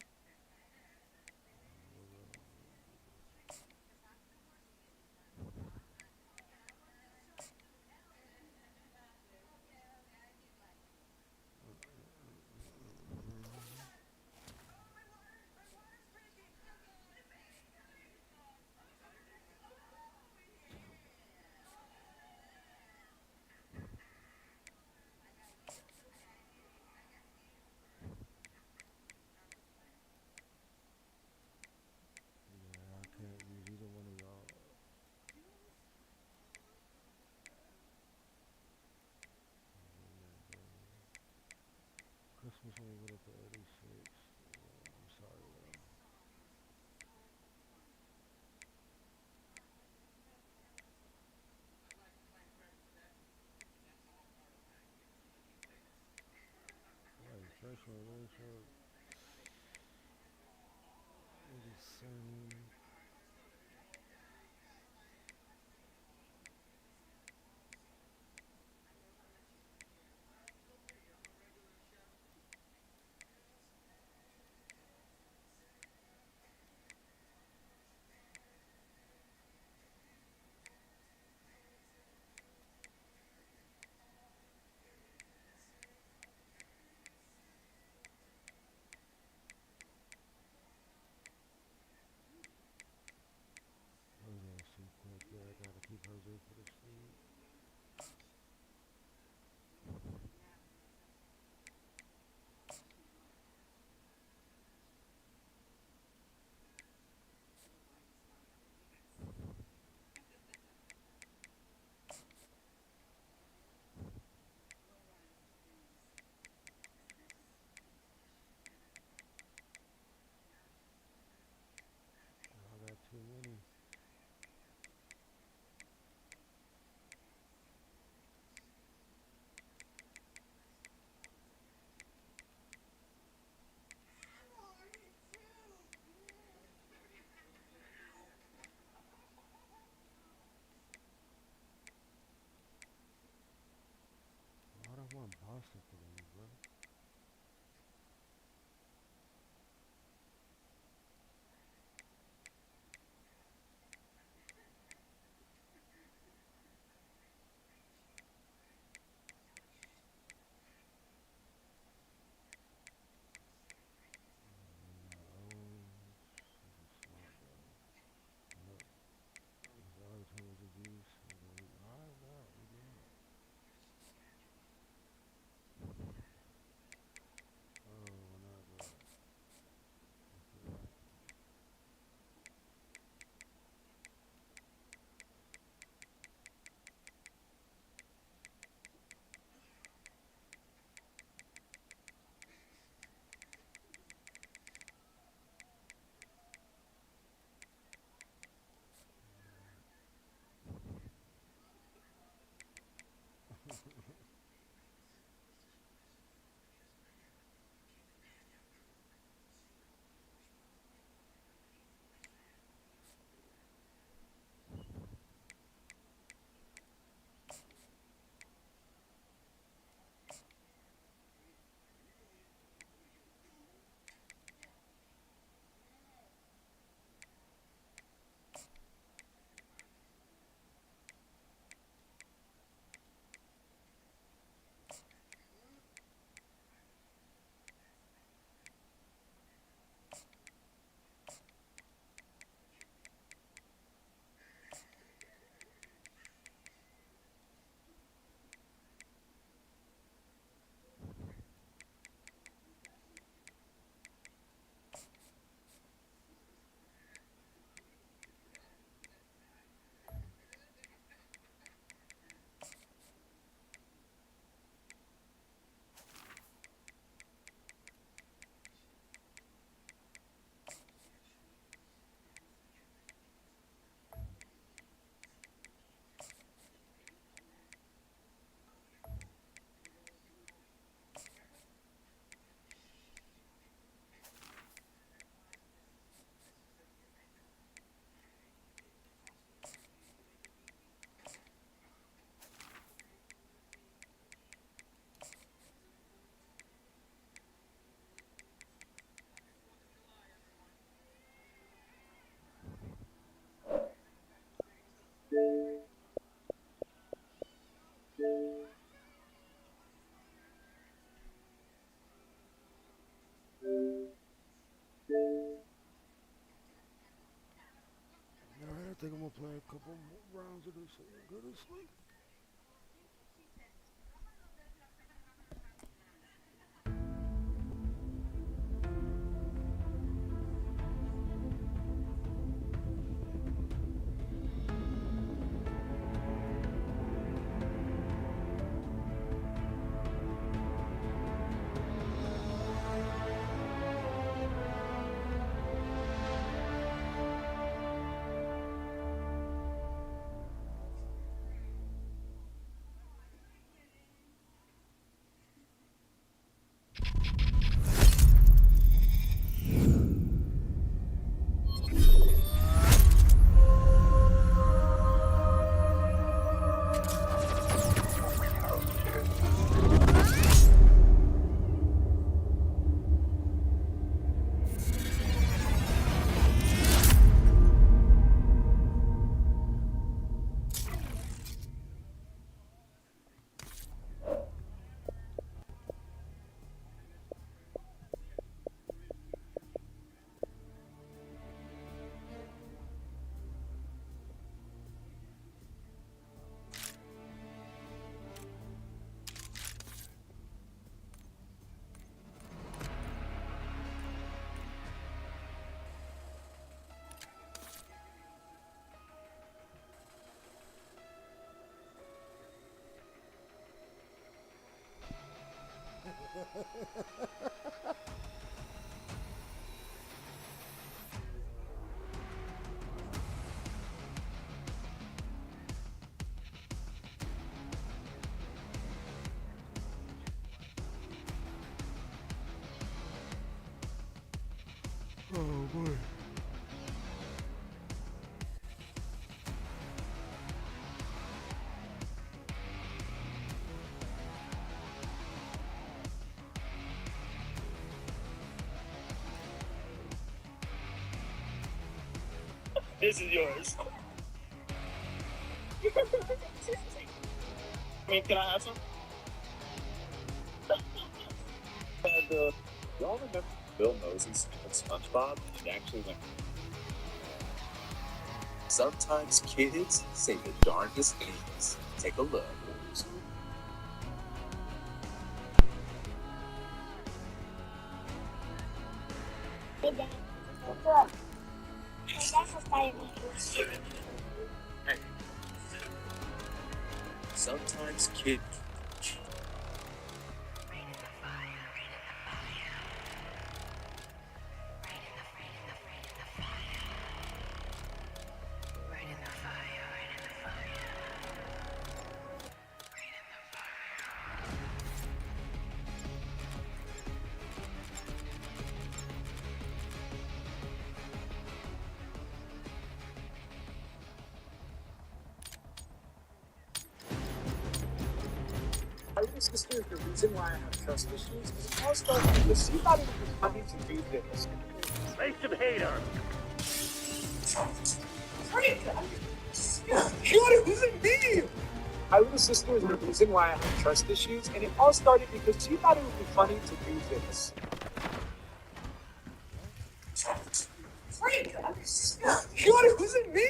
Yeah, I can't use either one of y'all. Christmas only went up to 86. Yeah, I'm sorry though. Right, freshman ratio 87. Oh yeah, see quick. Yeah, I gotta keep Jose for the sleep. I got too many. I don't want Boston to lose, bro. think I'm gonna play a couple more rounds of this and go to sleep. Oh boy. This is yours. I mean, can I have some? And, y'all remember Bill Moses and SpongeBob? And actually went. Sometimes kids say the darndest things. Take a look. Hey, Dad. Look. That's a Spider-Man. Hey. Sometimes kids. My little sister is the reason why I have trust issues. It's all started because she thought it was funny to do this. Lay some hate on him. God, it wasn't me! My little sister is the reason why I have trust issues, and it all started because she thought it would be funny to do this. God, it wasn't me!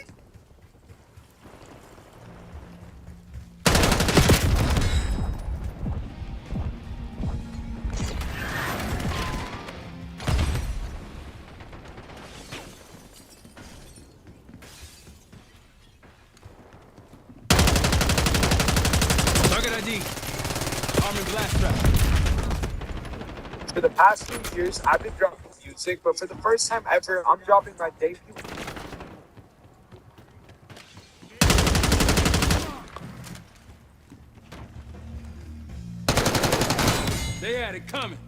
Target ID. Armored blast trap. For the past few years, I've been dropping music, but for the first time ever, I'm dropping my debut. They had it coming.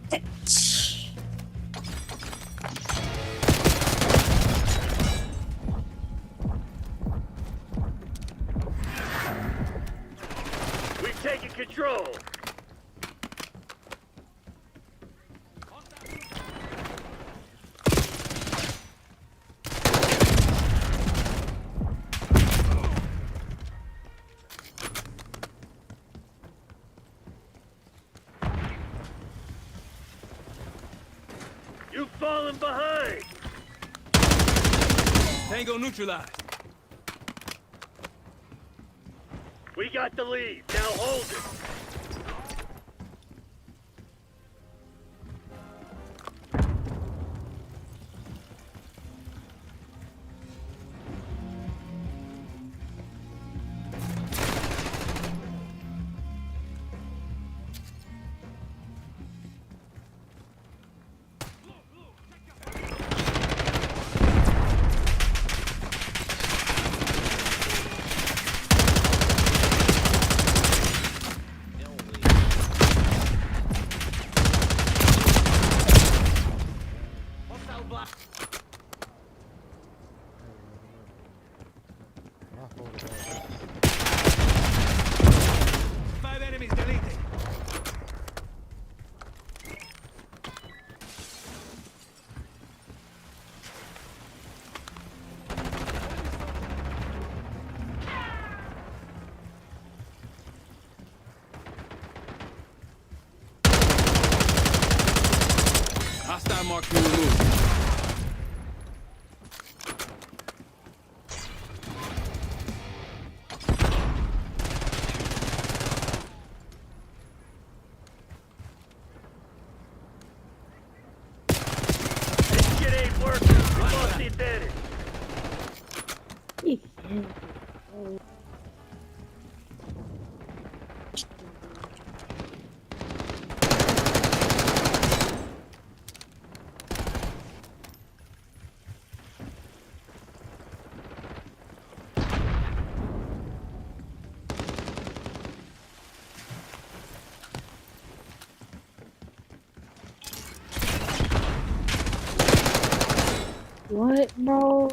We've taken control. You've fallen behind. Tango neutralized. We got the lead. Now hold it. My fault about that. 5 enemies deleted. Hostile mark removed. This shit ain't working. We lost the advantage. What, bro?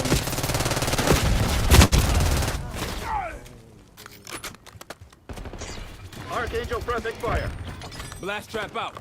Archangel pressing fire. Blast trap out.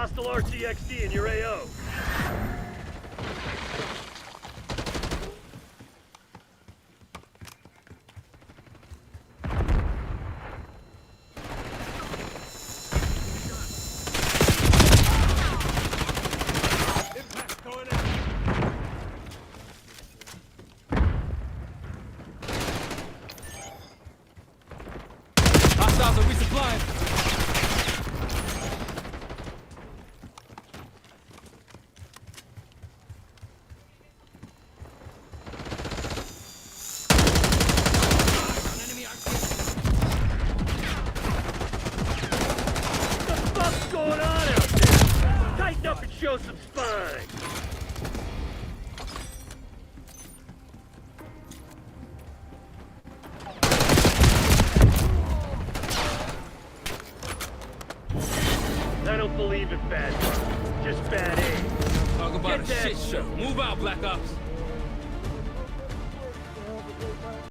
Hostile RCXD in your AO. Hostiles are resupplying. What's going on out there? Tighten up and show some spine. I don't believe in bad luck, just bad aim. Talk about Get a that shit show. Move out, Black Ops.